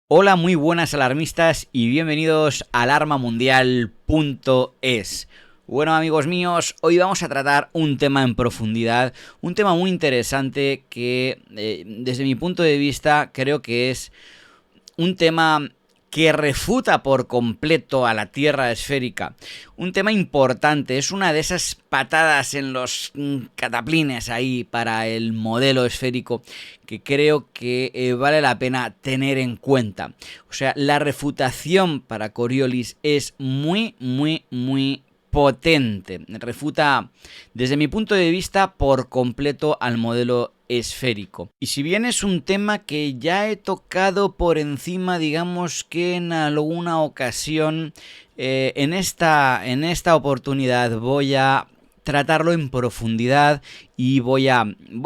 Hola, muy buenas alarmistas y bienvenidos a alarmamundial.es. Bueno, amigos míos, hoy vamos a tratar un tema en profundidad, un tema muy interesante que desde mi punto de vista creo que es un tema que refuta por completo a la Tierra esférica. Un tema importante, es una de esas patadas en los cataplines ahí para el modelo esférico que creo que vale la pena tener en cuenta. O sea, la refutación para Coriolis es muy potente. Refuta, desde mi punto de vista, por completo al modelo esférico. Y si bien es un tema que ya he tocado por encima, digamos que en alguna ocasión, en esta oportunidad voy a tratarlo en profundidad y voy a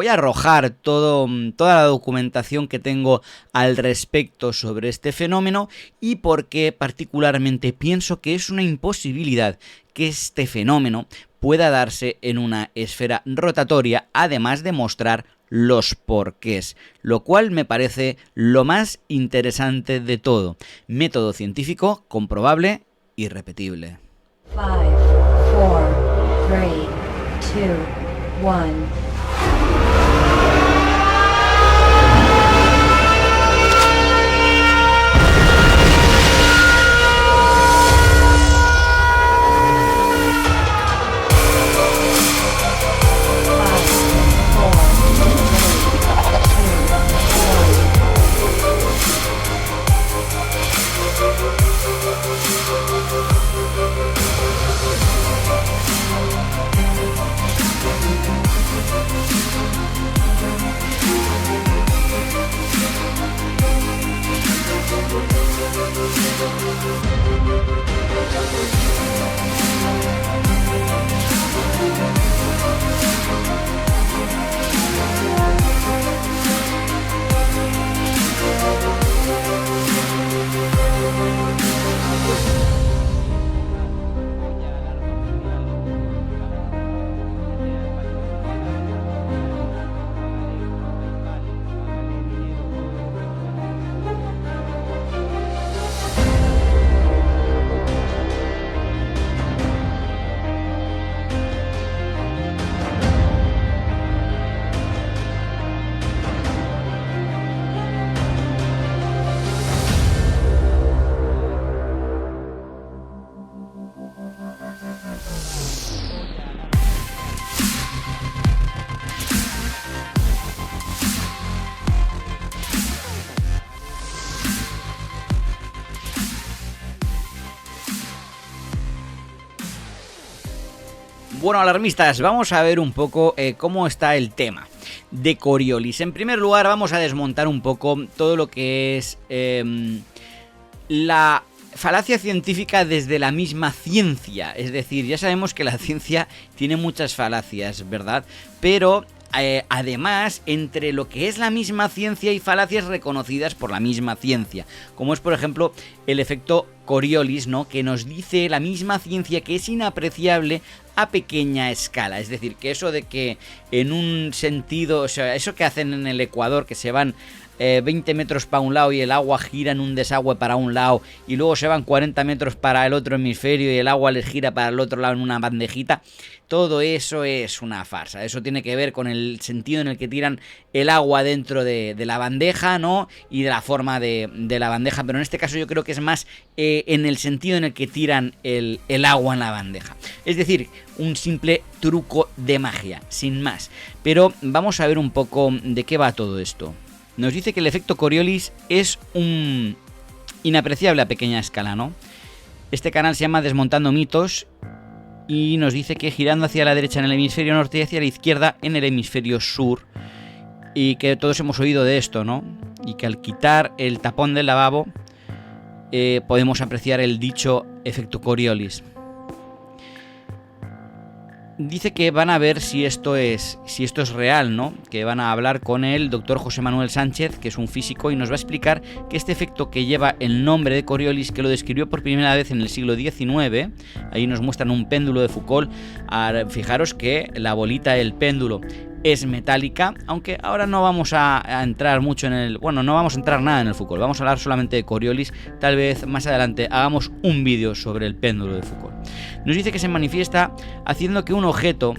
arrojar toda la documentación que tengo al respecto sobre este fenómeno y por qué particularmente pienso que es una imposibilidad que este fenómeno pueda darse en una esfera rotatoria, además de mostrar los porqués, lo cual me parece lo más interesante de todo. Método científico comprobable y repetible. 5, 4, 3, 2, 1. Bueno, alarmistas, vamos a ver un poco cómo está el tema de Coriolis. En primer lugar, vamos a desmontar un poco todo lo que es la falacia científica desde la misma ciencia. Es decir, ya sabemos que la ciencia tiene muchas falacias, ¿verdad? Pero además, entre lo que es la misma ciencia hay falacias reconocidas por la misma ciencia, como es por ejemplo el efecto Coriolis, ¿no? Que nos dice la misma ciencia que es inapreciable a pequeña escala. Es decir, que eso de que en un sentido, o sea, eso que hacen en el Ecuador, que se van 20 metros para un lado y el agua gira en un desagüe para un lado y luego se van 40 metros para el otro hemisferio y el agua les gira para el otro lado en una bandejita, todo eso es una farsa. Eso tiene que ver con el sentido en el que tiran el agua dentro de la bandeja, ¿no? Y de la forma de la bandeja, pero en este caso yo creo que es más en el sentido en el que tiran el agua en la bandeja. Es decir, un simple truco de magia, sin más. Pero vamos a ver un poco de qué va todo esto. Nos dice que el efecto Coriolis es un inapreciable a pequeña escala, ¿no? Este canal se llama Desmontando Mitos y nos dice que girando hacia la derecha en el hemisferio norte y hacia la izquierda en el hemisferio sur, y que todos hemos oído de esto, ¿no? Y que al quitar el tapón del lavabo podemos apreciar el dicho efecto Coriolis. dice que van a ver si esto es real, ¿no? Que van a hablar con el doctor José Manuel Sánchez, que es un físico, y nos va a explicar que este efecto que lleva el nombre de Coriolis, que lo describió por primera vez en el siglo XIX, ahí nos muestran un péndulo de Foucault. Fijaros que la bolita del péndulo es metálica, aunque ahora no vamos a entrar mucho en el... Bueno, no vamos a entrar nada en el Foucault, vamos a hablar solamente de Coriolis. Tal vez más adelante hagamos un vídeo sobre el péndulo de Foucault. Nos dice que se manifiesta haciendo que un objeto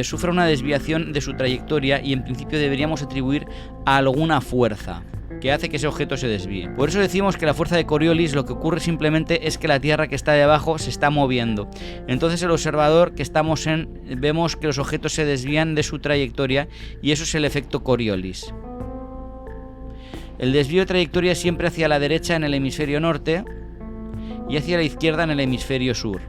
sufra una desviación de su trayectoria y en principio deberíamos atribuir a alguna fuerza que hace que ese objeto se desvíe. Por eso decimos que la fuerza de Coriolis lo que ocurre simplemente es que la Tierra que está debajo se está moviendo. Entonces el observador que estamos vemos que los objetos se desvían de su trayectoria y eso es el efecto Coriolis. El desvío de trayectoria es siempre hacia la derecha en el hemisferio norte y hacia la izquierda en el hemisferio sur.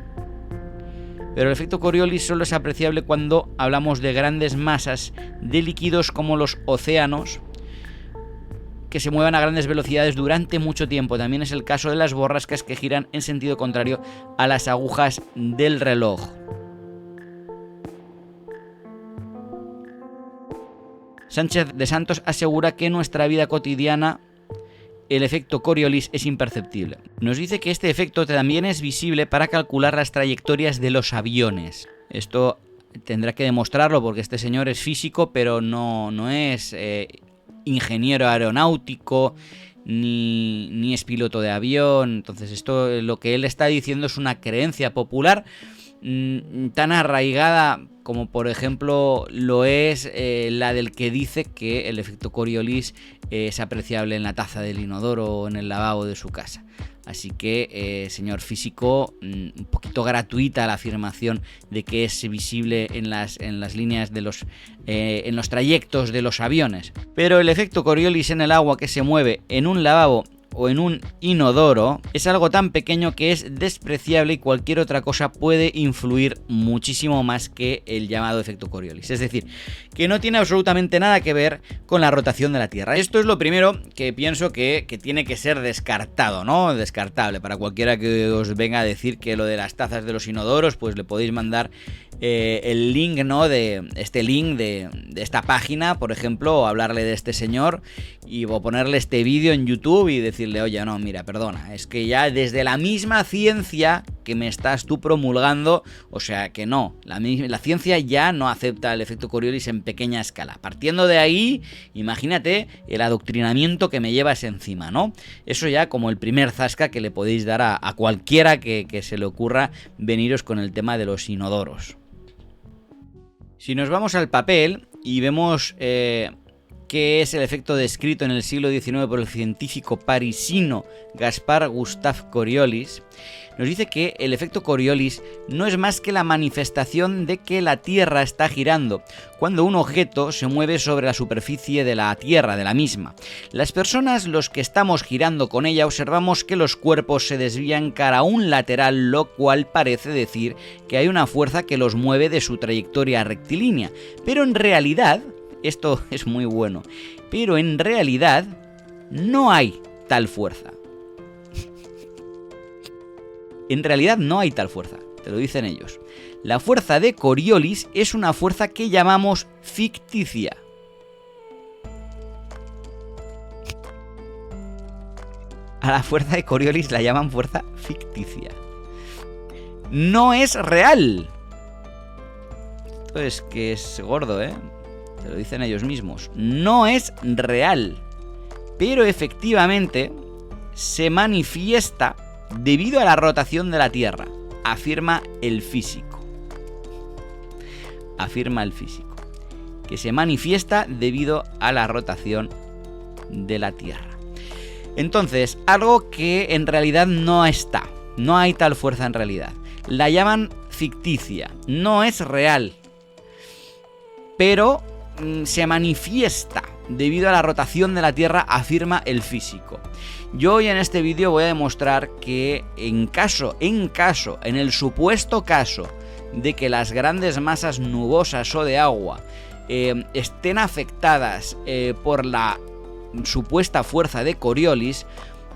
Pero el efecto Coriolis solo es apreciable cuando hablamos de grandes masas de líquidos como los océanos, que se muevan a grandes velocidades durante mucho tiempo. También es el caso de las borrascas que giran en sentido contrario a las agujas del reloj. Sánchez de Santos asegura que en nuestra vida cotidiana el efecto Coriolis es imperceptible. Nos dice que este efecto también es visible para calcular las trayectorias de los aviones. Esto tendrá que demostrarlo porque este señor es físico, pero no es ingeniero aeronáutico ni es piloto de avión. Entonces esto, lo que él está diciendo, es una creencia popular tan arraigada como por ejemplo lo es la del que dice que el efecto Coriolis es apreciable en la taza del inodoro o en el lavabo de su casa. Así que, señor físico, un poquito gratuita la afirmación de que es visible en las líneas de en los trayectos de los aviones. Pero el efecto Coriolis en el agua que se mueve en un lavabo o en un inodoro es algo tan pequeño que es despreciable y cualquier otra cosa puede influir muchísimo más que el llamado efecto Coriolis. Es decir, que no tiene absolutamente nada que ver con la rotación de la Tierra. Esto es lo primero que pienso que tiene que ser descartado, ¿no? Descartable. Para cualquiera que os venga a decir que lo de las tazas de los inodoros, pues le podéis mandar el link, ¿no? De esta página, por ejemplo, o hablarle de este señor o ponerle este vídeo en YouTube y decirle, oye, no, mira, perdona, es que ya desde la misma ciencia que me estás tú promulgando, o sea que no, la ciencia ya no acepta el efecto Coriolis en pequeña escala. Partiendo de ahí, imagínate el adoctrinamiento que me llevas encima, ¿no? Eso ya como el primer zasca que le podéis dar a cualquiera que se le ocurra veniros con el tema de los inodoros. Si nos vamos al papel y vemos qué es el efecto descrito en el siglo XIX por el científico parisino Gaspard Gustave Coriolis, nos dice que el efecto Coriolis no es más que la manifestación de que la Tierra está girando, cuando un objeto se mueve sobre la superficie de la Tierra, de la misma. Las personas, los que estamos girando con ella, observamos que los cuerpos se desvían cara a un lateral, lo cual parece decir que hay una fuerza que los mueve de su trayectoria rectilínea. Pero en realidad, esto es muy bueno, pero en realidad no hay tal fuerza. En realidad no hay tal fuerza, te lo dicen ellos. La fuerza de Coriolis es una fuerza que llamamos ficticia. A la fuerza de Coriolis la llaman fuerza ficticia. No es real. Esto es que es gordo, ¿eh? Te lo dicen ellos mismos. No es real. Pero efectivamente se manifiesta debido a la rotación de la Tierra, afirma el físico. Afirma el físico. Que se manifiesta debido a la rotación de la Tierra. Entonces, algo que en realidad no está. No hay tal fuerza en realidad. La llaman ficticia. No es real. Pero se manifiesta debido a la rotación de la Tierra, afirma el físico. Yo hoy en este vídeo voy a demostrar que en el supuesto caso de que las grandes masas nubosas o de agua estén afectadas por la supuesta fuerza de Coriolis,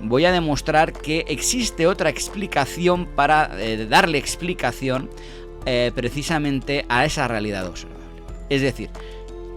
voy a demostrar que existe otra explicación para darle explicación precisamente a esa realidad observable. Es decir,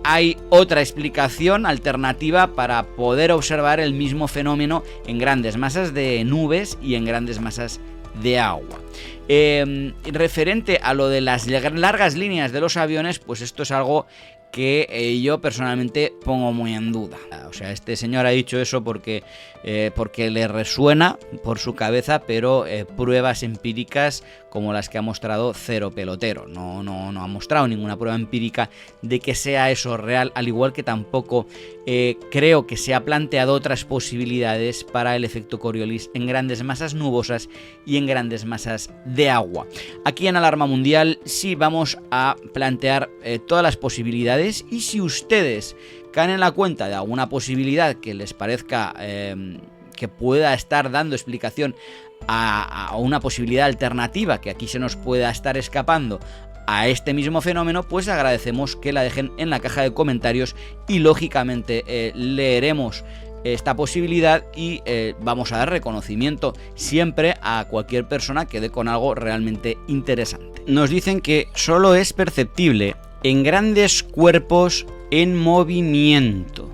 hay otra explicación alternativa para poder observar el mismo fenómeno en grandes masas de nubes y en grandes masas de agua. Referente a lo de las largas líneas de los aviones, pues esto es algo que yo personalmente pongo muy en duda. O sea, este señor ha dicho eso porque le resuena por su cabeza, pero pruebas empíricas como las que ha mostrado cero pelotero. No ha mostrado ninguna prueba empírica de que sea eso real, al igual que tampoco creo que se ha planteado otras posibilidades para el efecto Coriolis en grandes masas nubosas y en grandes masas de agua. Aquí en Alarma Mundial sí vamos a plantear todas las posibilidades, y si ustedes caen en la cuenta de alguna posibilidad que les parezca que pueda estar dando explicación a una posibilidad alternativa que aquí se nos pueda estar escapando a este mismo fenómeno, pues agradecemos que la dejen en la caja de comentarios y lógicamente leeremos esta posibilidad y vamos a dar reconocimiento siempre a cualquier persona que dé con algo realmente interesante. Nos dicen que solo es perceptible en grandes cuerpos en movimiento.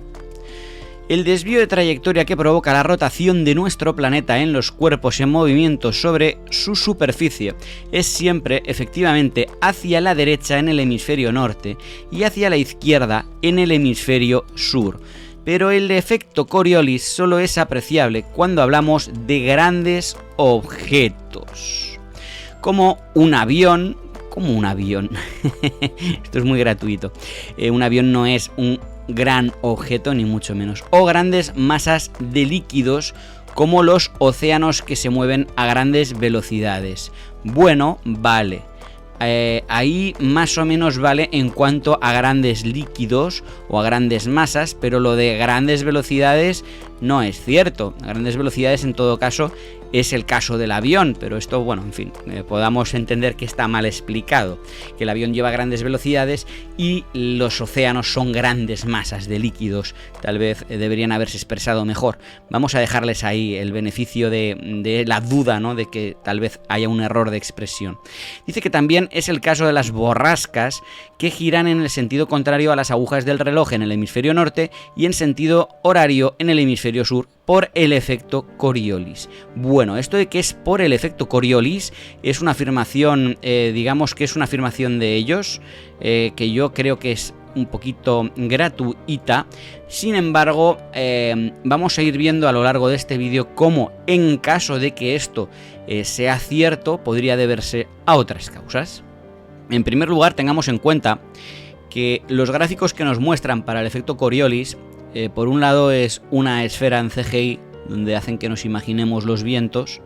El desvío de trayectoria que provoca la rotación de nuestro planeta en los cuerpos en movimiento sobre su superficie es siempre efectivamente hacia la derecha en el hemisferio norte y hacia la izquierda en el hemisferio sur. Pero el efecto Coriolis solo es apreciable cuando hablamos de grandes objetos, como un avión. Esto es muy gratuito. Un avión no es un gran objeto, ni mucho menos. O grandes masas de líquidos, como los océanos que se mueven a grandes velocidades. Bueno, vale. Ahí más o menos vale en cuanto a grandes líquidos o a grandes masas, pero lo de grandes velocidades no es cierto. A grandes velocidades en todo caso es el caso del avión, pero esto, bueno, en fin, podamos entender que está mal explicado, que el avión lleva grandes velocidades y los océanos son grandes masas de líquidos. Tal vez deberían haberse expresado mejor. Vamos a dejarles ahí el beneficio de la duda, ¿no?, de que tal vez haya un error de expresión. Dice que también es el caso de las borrascas, que giran en el sentido contrario a las agujas del reloj en el hemisferio norte y en sentido horario en el hemisferio sur, por el efecto Coriolis. Bueno, esto de que es por el efecto Coriolis es una afirmación, digamos que es una afirmación de ellos, que yo creo que es un poquito gratuita. Sin embargo, vamos a ir viendo a lo largo de este vídeo cómo, en caso de que esto sea cierto, podría deberse a otras causas. En primer lugar, tengamos en cuenta que los gráficos que nos muestran para el efecto Coriolis, por un lado es una esfera en CGI donde hacen que nos imaginemos los vientos,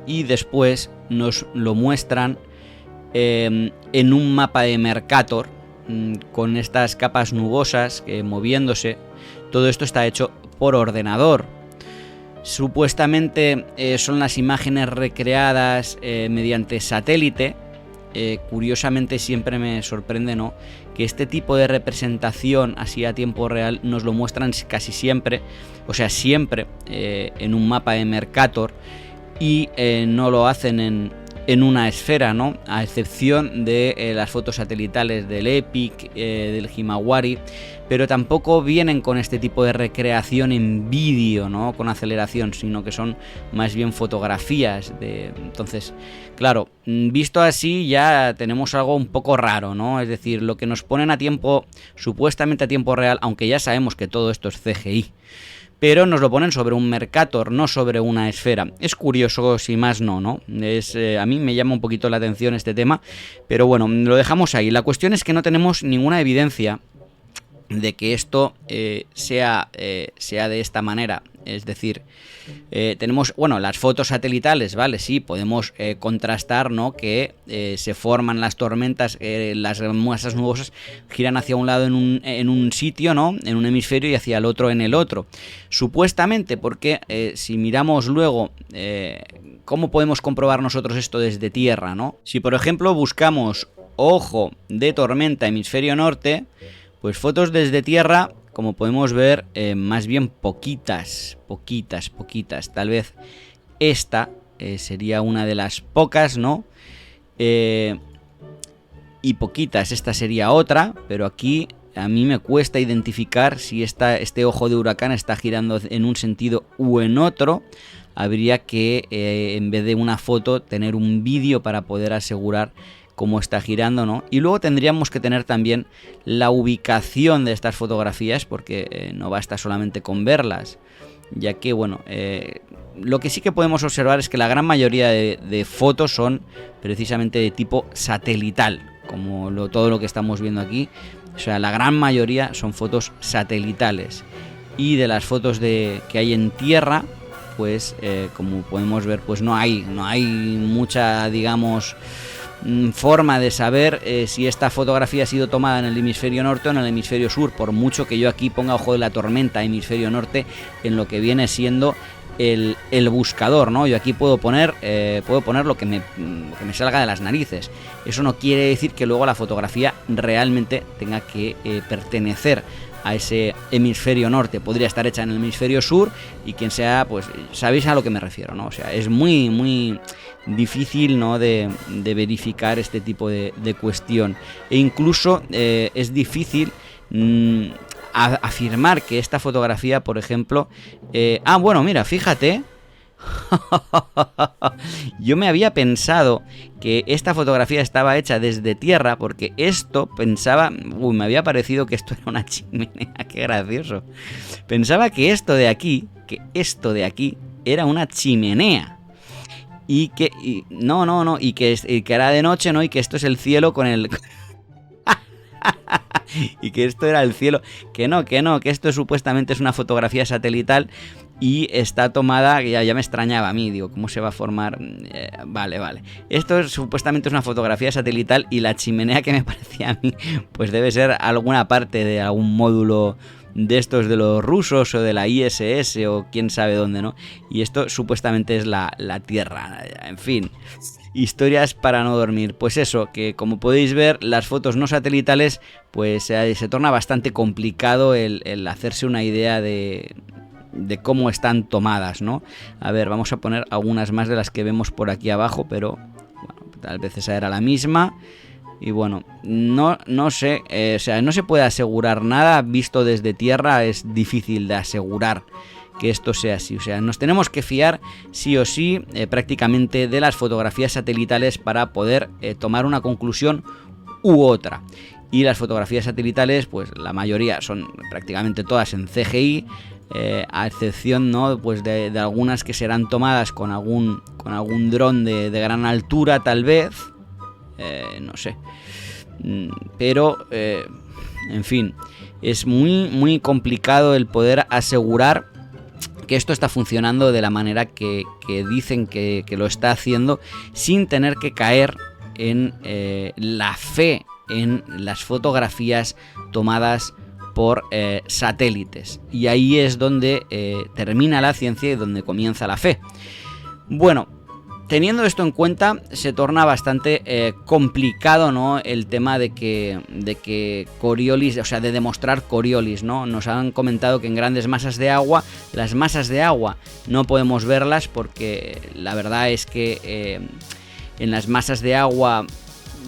y después nos lo muestran en un mapa de Mercator con estas capas nubosas moviéndose. Todo esto está hecho por ordenador. Supuestamente son las imágenes recreadas mediante satélite. Curiosamente siempre me sorprende, ¿no?, que este tipo de representación así a tiempo real nos lo muestran casi siempre, o sea, siempre en un mapa de Mercator, y no lo hacen en una esfera, ¿no?, a excepción de las fotos satelitales del EPIC, del Himawari, pero tampoco vienen con este tipo de recreación en vídeo, ¿no?, con aceleración, sino que son más bien fotografías. Entonces, claro, visto así ya tenemos algo un poco raro, ¿no? Es decir, lo que nos ponen a tiempo, supuestamente a tiempo real, aunque ya sabemos que todo esto es CGI, pero nos lo ponen sobre un Mercator, no sobre una esfera. Es curioso, si más no, ¿no? A mí me llama un poquito la atención este tema, pero bueno, lo dejamos ahí. La cuestión es que no tenemos ninguna evidencia de que esto sea de esta manera. Es decir, tenemos, bueno, las fotos satelitales, ¿vale? Sí, podemos contrastar, ¿no?, que se forman las tormentas, las masas nubosas giran hacia un lado en un sitio, ¿no?, en un hemisferio, y hacia el otro en el otro. Supuestamente, porque si miramos luego cómo podemos comprobar nosotros esto desde tierra, ¿no? Si por ejemplo buscamos ojo de tormenta hemisferio norte, pues fotos desde tierra, como podemos ver, más bien poquitas. Tal vez esta sería una de las pocas, ¿no?, y poquitas, esta sería otra, pero aquí a mí me cuesta identificar si este ojo de huracán está girando en un sentido u en otro. Habría que, en vez de una foto, tener un vídeo para poder asegurar cómo está girando, ¿no? Y luego tendríamos que tener también la ubicación de estas fotografías, porque no basta solamente con verlas, ya que, bueno, lo que sí que podemos observar es que la gran mayoría de fotos son precisamente de tipo satelital, como todo lo que estamos viendo aquí. O sea, la gran mayoría son fotos satelitales. Y de las fotos que hay en tierra, pues como podemos ver, pues no hay mucha, digamos, forma de saber si esta fotografía ha sido tomada en el hemisferio norte o en el hemisferio sur, por mucho que yo aquí ponga ojo de la tormenta hemisferio norte en lo que viene siendo el buscador, ¿no? Yo aquí puedo poner lo que me salga de las narices. Eso no quiere decir que luego la fotografía realmente tenga que pertenecer a ese hemisferio norte. Podría estar hecha en el hemisferio sur y quien sea, pues sabéis a lo que me refiero, ¿no? O sea, es muy, muy difícil, ¿no?, de verificar este tipo de cuestión. E incluso es difícil afirmar que esta fotografía, por ejemplo... bueno, mira, fíjate... Yo me había pensado que esta fotografía estaba hecha desde tierra, porque esto pensaba... me había parecido que esto era una chimenea, qué gracioso. Pensaba que esto de aquí era una chimenea. Y que... no, y que era de noche, ¿no? Y que esto es el cielo con el... y que esto era el cielo, que esto supuestamente es una fotografía satelital y está tomada, ya me extrañaba a mí, digo, ¿cómo se va a formar? Vale, esto supuestamente es una fotografía satelital y la chimenea que me parecía a mí, pues debe ser alguna parte de algún módulo de estos de los rusos o de la ISS o quién sabe dónde, ¿no? Y esto supuestamente es la Tierra, en fin... Historias para no dormir. Pues eso, que como podéis ver, las fotos no satelitales, pues se torna bastante complicado el hacerse una idea de cómo están tomadas, ¿no? A ver, vamos a poner algunas más de las que vemos por aquí abajo, pero bueno, tal vez esa era la misma. Y bueno, no sé, o sea, no se puede asegurar nada, visto desde tierra es difícil de asegurar que esto sea así. O sea, nos tenemos que fiar sí o sí prácticamente de las fotografías satelitales para poder tomar una conclusión u otra. Y las fotografías satelitales, pues la mayoría son prácticamente todas en CGI, a excepción, ¿no?, pues de algunas que serán tomadas con algún dron de gran altura, tal vez, no sé, pero en fin, es muy muy complicado el poder asegurar que esto está funcionando de la manera que dicen que lo está haciendo, sin tener que caer en la fe en las fotografías tomadas por satélites. Y ahí es donde termina la ciencia y donde comienza la fe. Bueno, teniendo esto en cuenta, se torna bastante complicado, ¿no?, el tema de que Coriolis, o sea, de demostrar Coriolis, ¿no? Nos han comentado que en grandes masas de agua, las masas de agua no podemos verlas porque la verdad es que en las masas de agua,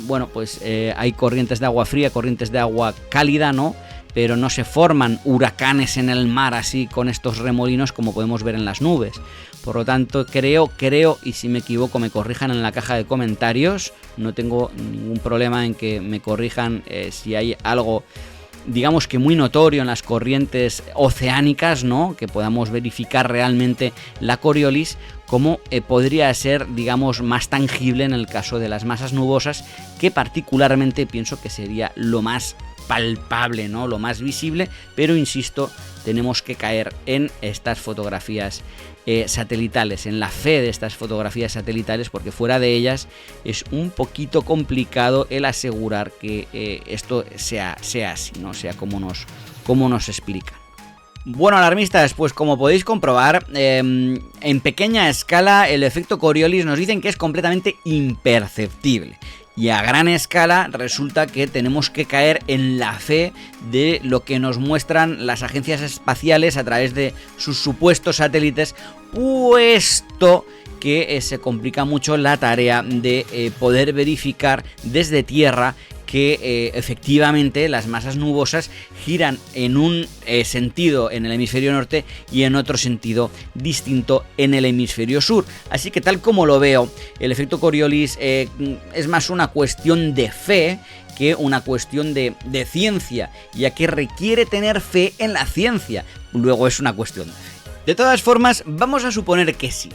bueno, pues hay corrientes de agua fría, corrientes de agua cálida, ¿no? Pero no se forman huracanes en el mar así con estos remolinos como podemos ver en las nubes. Por lo tanto, creo, y si me equivoco me corrijan en la caja de comentarios. No tengo ningún problema en que me corrijan si hay algo, digamos que muy notorio en las corrientes oceánicas, ¿no?, que podamos verificar realmente la Coriolis, como podría ser, digamos, más tangible en el caso de las masas nubosas, que particularmente pienso que sería lo más palpable, ¿no?, lo más visible, pero insisto, tenemos que caer en estas fotografías satelitales, en la fe de estas fotografías satelitales, porque fuera de ellas es un poquito complicado el asegurar que esto sea así, no sea como nos explican. Bueno, alarmistas, pues como podéis comprobar, en pequeña escala el efecto Coriolis nos dicen que es completamente imperceptible. Y a gran escala resulta que tenemos que caer en la fe de lo que nos muestran las agencias espaciales a través de sus supuestos satélites, puesto que se complica mucho la tarea de poder verificar desde tierra que efectivamente las masas nubosas giran en un sentido en el hemisferio norte y en otro sentido distinto en el hemisferio sur. Así que tal como lo veo, el efecto Coriolis es más una cuestión de fe que una cuestión de ciencia, ya que requiere tener fe en la ciencia. Luego es una cuestión de fe. De todas formas, vamos a suponer que sí.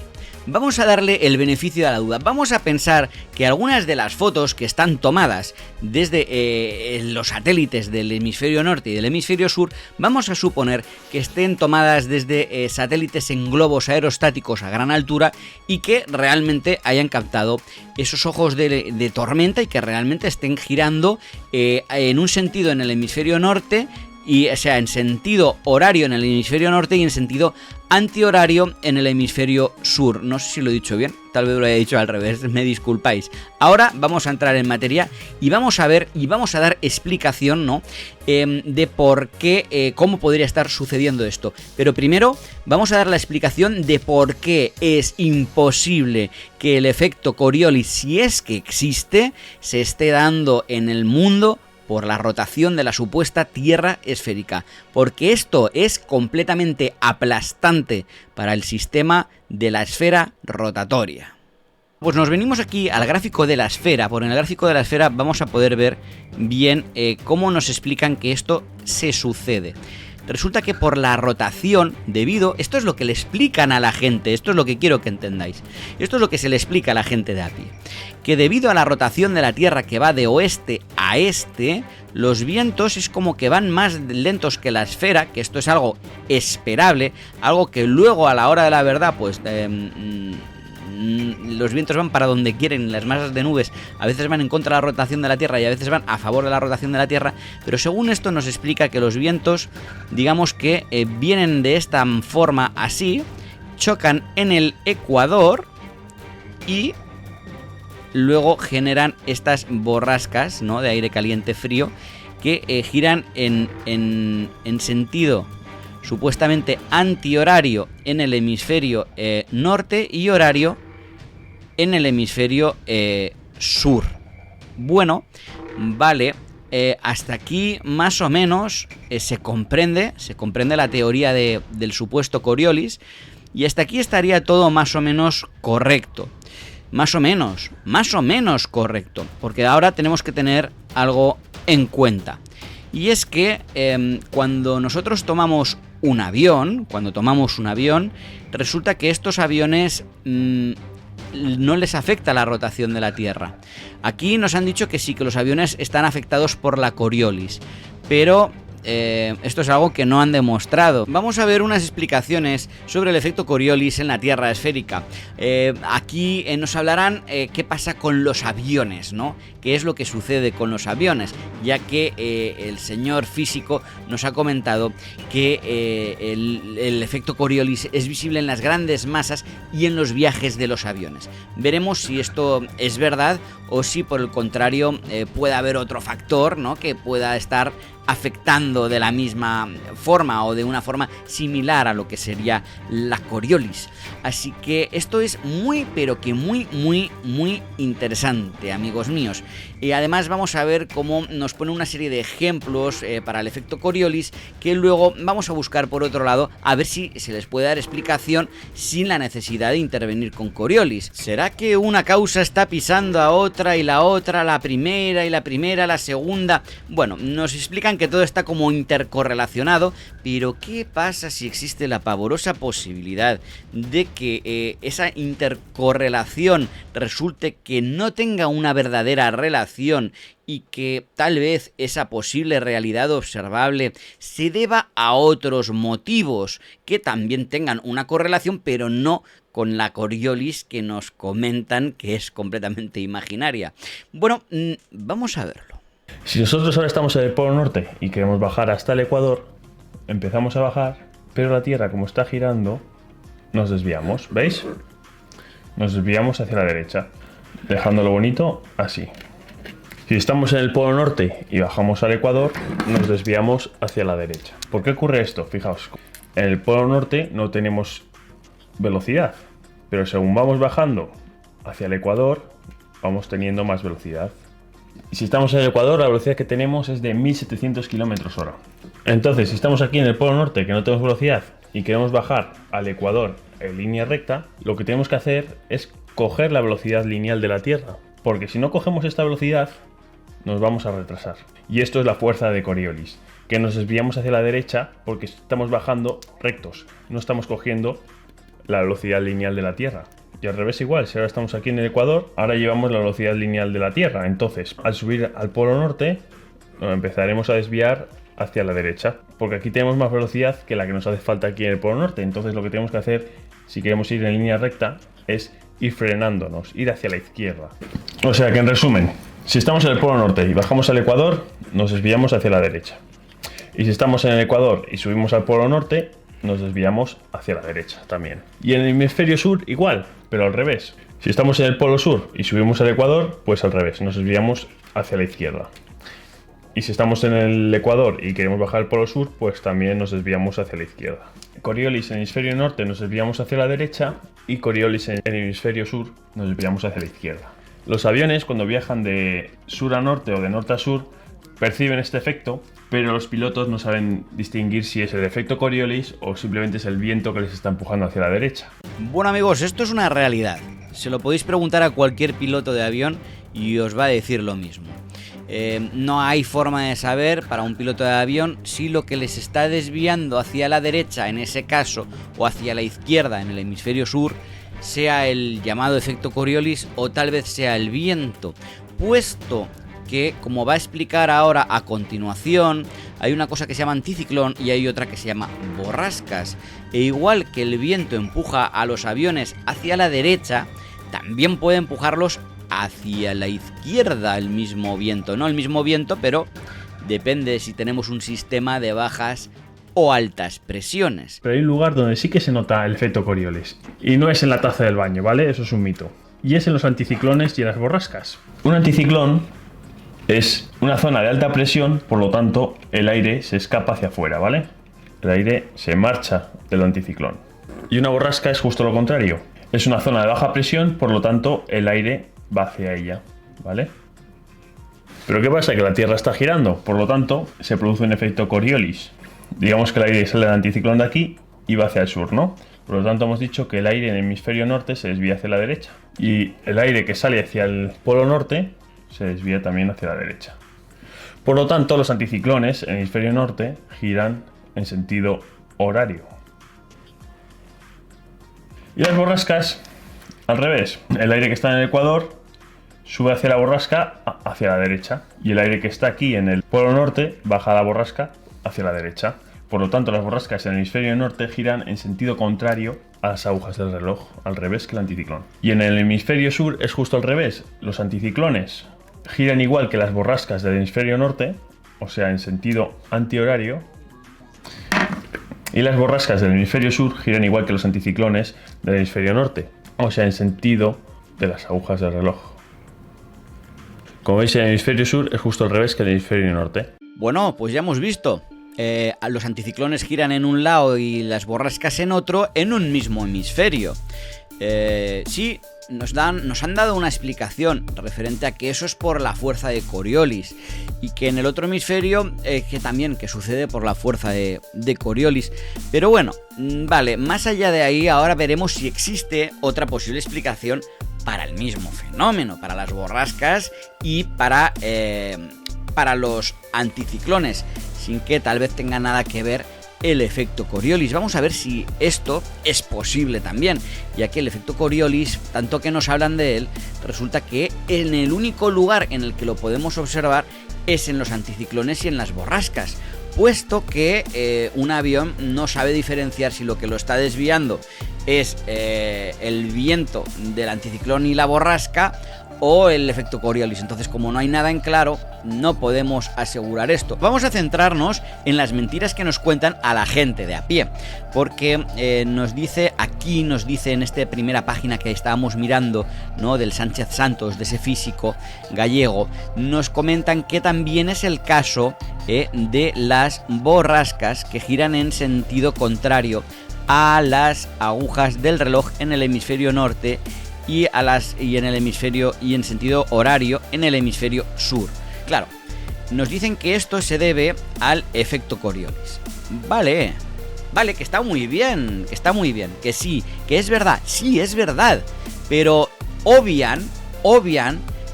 Vamos a darle el beneficio de la duda. Vamos a pensar que algunas de las fotos que están tomadas desde los satélites del hemisferio norte y del hemisferio sur, vamos a suponer que estén tomadas desde satélites en globos aerostáticos a gran altura y que realmente hayan captado esos ojos de tormenta y que realmente estén girando en un sentido en el hemisferio norte, y o sea, en sentido horario en el hemisferio norte y en sentido antihorario en el hemisferio sur. No sé si lo he dicho bien, tal vez lo haya dicho al revés, me disculpáis. Ahora vamos a entrar en materia y vamos a ver y vamos a dar explicación, ¿no? De por qué, cómo podría estar sucediendo esto. Pero primero vamos a dar la explicación de por qué es imposible que el efecto Coriolis, si es que existe, se esté dando en el mundo por la rotación de la supuesta Tierra esférica, porque esto es completamente aplastante para el sistema de la esfera rotatoria. Pues nos venimos aquí al gráfico de la esfera. Por en el gráfico de la esfera vamos a poder ver bien cómo nos explican que esto se sucede. Resulta que por la rotación, esto es lo que le explican a la gente, esto es lo que quiero que entendáis, esto es lo que se le explica a la gente de a pie, que debido a la rotación de la Tierra que va de oeste a este, los vientos es como que van más lentos que la esfera, que esto es algo esperable, algo que luego a la hora de la verdad, pues los vientos van para donde quieren, las masas de nubes a veces van en contra de la rotación de la Tierra y a veces van a favor de la rotación de la Tierra, pero según esto nos explica que los vientos, digamos que vienen de esta forma así, chocan en el ecuador y luego generan estas borrascas, ¿no?, de aire caliente frío que giran en sentido supuestamente antihorario en el hemisferio norte y horario en el hemisferio sur. Bueno, vale, hasta aquí más o menos se comprende la teoría del supuesto Coriolis y hasta aquí estaría todo más o menos correcto. Más o menos correcto, porque ahora tenemos que tener algo en cuenta. Y es que cuando nosotros tomamos un avión, resulta que estos aviones no les afecta la rotación de la Tierra. Aquí nos han dicho que sí, que los aviones están afectados por la Coriolis, pero esto es algo que no han demostrado. Vamos a ver unas explicaciones sobre el efecto Coriolis en la Tierra esférica. Aquí nos hablarán qué pasa con los aviones, ¿no? Qué es lo que sucede con los aviones, ya que el señor físico nos ha comentado que el efecto Coriolis es visible en las grandes masas y en los viajes de los aviones. Veremos si esto es verdad o si por el contrario puede haber otro factor, ¿no?, que pueda estar afectando de la misma forma o de una forma similar a lo que sería la Coriolis. Así que esto es muy, pero que muy interesante, amigos míos. Y además vamos a ver cómo nos pone una serie de ejemplos para el efecto Coriolis, que luego vamos a buscar por otro lado a ver si se les puede dar explicación sin la necesidad de intervenir con Coriolis. ¿Será que una causa está pisando a otra y la otra la primera y la primera la segunda? Bueno, nos explican que todo está como intercorrelacionado, pero ¿qué pasa si existe la pavorosa posibilidad de que esa intercorrelación resulte que no tenga una verdadera relación y que tal vez esa posible realidad observable se deba a otros motivos que también tengan una correlación, pero no con la Coriolis que nos comentan que es completamente imaginaria? Bueno, vamos a verlo. Si nosotros ahora estamos en el Polo Norte y queremos bajar hasta el Ecuador, empezamos a bajar, pero la Tierra, como está girando, nos desviamos, ¿veis? Nos desviamos hacia la derecha, dejándolo bonito así. Si estamos en el Polo Norte y bajamos al Ecuador, nos desviamos hacia la derecha. ¿Por qué ocurre esto? Fijaos, en el Polo Norte no tenemos velocidad, pero según vamos bajando hacia el ecuador, vamos teniendo más velocidad. Y si estamos en el ecuador, la velocidad que tenemos es de 1700 km/h. Entonces, si estamos aquí en el polo norte, que no tenemos velocidad, y queremos bajar al ecuador en línea recta, lo que tenemos que hacer es coger la velocidad lineal de la Tierra, porque si no cogemos esta velocidad, nos vamos a retrasar. Y esto es la fuerza de Coriolis, que nos desviamos hacia la derecha porque estamos bajando rectos, no estamos cogiendo la velocidad lineal de la Tierra. Y al revés igual, si ahora estamos aquí en el ecuador, ahora llevamos la velocidad lineal de la Tierra. Entonces, al subir al polo norte, nos empezaremos a desviar hacia la derecha, porque aquí tenemos más velocidad que la que nos hace falta aquí en el polo norte. Entonces lo que tenemos que hacer, si queremos ir en línea recta, es ir frenándonos, ir hacia la izquierda. O sea que, en resumen, si estamos en el polo norte y bajamos al ecuador, nos desviamos hacia la derecha. Y si estamos en el ecuador y subimos al polo norte, nos desviamos hacia la derecha también. Y en el hemisferio sur igual, pero al revés. Si estamos en el polo sur y subimos al ecuador, pues al revés, nos desviamos hacia la izquierda. Y si estamos en el ecuador y queremos bajar al polo sur, pues también nos desviamos hacia la izquierda. Coriolis en el hemisferio norte nos desviamos hacia la derecha y Coriolis en el hemisferio sur nos desviamos hacia la izquierda. Los aviones, cuando viajan de sur a norte o de norte a sur, perciben este efecto, pero los pilotos no saben distinguir si es el efecto Coriolis o simplemente es el viento que les está empujando hacia la derecha. Bueno, amigos, esto es una realidad. Se lo podéis preguntar a cualquier piloto de avión y os va a decir lo mismo. No hay forma de saber para un piloto de avión si lo que les está desviando hacia la derecha en ese caso o hacia la izquierda en el hemisferio sur sea el llamado efecto Coriolis o tal vez sea el viento, puesto que, como va a explicar ahora a continuación, hay una cosa que se llama anticiclón y hay otra que se llama borrascas. E igual que el viento empuja a los aviones hacia la derecha, también puede empujarlos hacia la izquierda el mismo viento. No el mismo viento, pero depende si tenemos un sistema de bajas o altas presiones. Pero hay un lugar donde sí que se nota el efecto Coriolis, y no es en la taza del baño, ¿vale? Eso es un mito. Y es en los anticiclones y en las borrascas. Un anticiclón es una zona de alta presión, por lo tanto el aire se escapa hacia afuera, ¿vale? El aire se marcha del anticiclón. Y una borrasca es justo lo contrario. Es una zona de baja presión, por lo tanto el aire va hacia ella, ¿vale? Pero ¿qué pasa? Que la Tierra está girando, por lo tanto se produce un efecto Coriolis. Digamos que el aire sale del anticiclón de aquí y va hacia el sur, ¿no? Por lo tanto hemos dicho que el aire en el hemisferio norte se desvía hacia la derecha. Y el aire que sale hacia el polo norte se desvía también hacia la derecha. Por lo tanto, los anticiclones en el hemisferio norte giran en sentido horario. Y las borrascas, al revés. El aire que está en el ecuador sube hacia la borrasca hacia la derecha. Y el aire que está aquí en el polo norte baja a la borrasca hacia la derecha. Por lo tanto, las borrascas en el hemisferio norte giran en sentido contrario a las agujas del reloj, al revés que el anticiclón. Y en el hemisferio sur es justo al revés. Los anticiclones giran igual que las borrascas del hemisferio norte, o sea, en sentido antihorario. Y las borrascas del hemisferio sur giran igual que los anticiclones del hemisferio norte, o sea, en sentido de las agujas del reloj. Como veis, en el hemisferio sur es justo al revés que el hemisferio norte. Bueno, pues ya hemos visto. Los anticiclones giran en un lado y las borrascas en otro, en un mismo hemisferio. Sí, nos han dado una explicación referente a que eso es por la fuerza de Coriolis y que en el otro hemisferio que sucede por la fuerza de Coriolis. Pero bueno, vale, más allá de ahí, ahora veremos si existe otra posible explicación para el mismo fenómeno, para las borrascas y para los anticiclones, sin que tal vez tenga nada que ver el efecto Coriolis. Vamos a ver si esto es posible también, ya que el efecto Coriolis, tanto que nos hablan de él, resulta que en el único lugar en el que lo podemos observar es en los anticiclones y en las borrascas, puesto que un avión no sabe diferenciar si lo que lo está desviando es el viento del anticiclón y la borrasca o el efecto Coriolis. Entonces, como no hay nada en claro, no podemos asegurar esto. Vamos a centrarnos en las mentiras que nos cuentan a la gente de a pie, porque nos dice en esta primera página que estábamos mirando, ¿no?, del Sánchez Santos, de ese físico gallego, nos comentan que también es el caso de las borrascas que giran en sentido contrario a las agujas del reloj en el hemisferio norte y en sentido horario en el hemisferio sur. Claro, nos dicen que esto se debe al efecto Coriolis. Vale, que está muy bien, que sí, que es verdad, sí, es verdad, pero obvian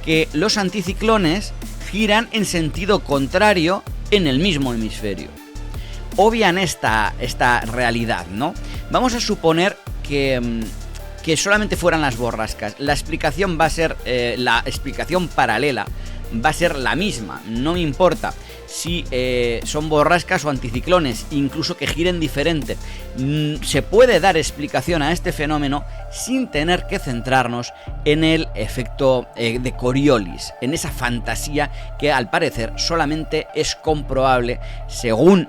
que los anticiclones giran en sentido contrario en el mismo hemisferio. Obvian esta realidad, ¿no? Vamos a suponer que solamente fueran las borrascas. La explicación va a ser, la explicación paralela va a ser la misma, no me importa si son borrascas o anticiclones, incluso que giren diferente. Se puede dar explicación a este fenómeno sin tener que centrarnos en el efecto de Coriolis, en esa fantasía que al parecer solamente es comprobable, según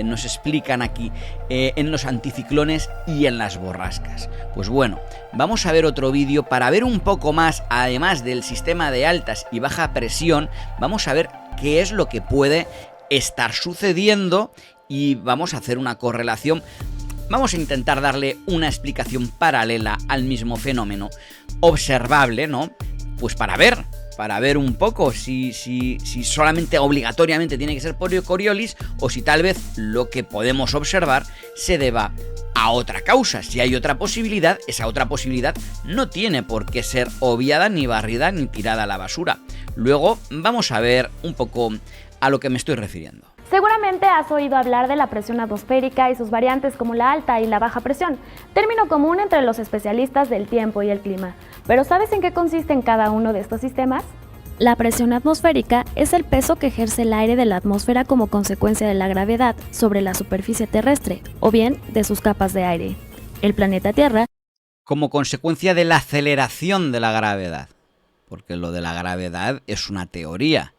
nos explican aquí, en los anticiclones y en las borrascas. Pues bueno, vamos a ver otro vídeo para ver un poco más, además del sistema de altas y baja presión, vamos a ver qué es lo que puede estar sucediendo y vamos a hacer una correlación. Vamos a intentar darle una explicación paralela al mismo fenómeno observable, ¿no? Pues para ver un poco si solamente obligatoriamente tiene que ser por Coriolis o si tal vez lo que podemos observar se deba a otra causa. Si hay otra posibilidad, esa otra posibilidad no tiene por qué ser obviada, ni barrida, ni tirada a la basura. Luego vamos a ver un poco a lo que me estoy refiriendo. Seguramente has oído hablar de la presión atmosférica y sus variantes como la alta y la baja presión, término común entre los especialistas del tiempo y el clima. ¿Pero sabes en qué consisten cada uno de estos sistemas? La presión atmosférica es el peso que ejerce el aire de la atmósfera como consecuencia de la gravedad sobre la superficie terrestre, o bien de sus capas de aire. El planeta Tierra, como consecuencia de la aceleración de la gravedad, porque lo de la gravedad es una teoría.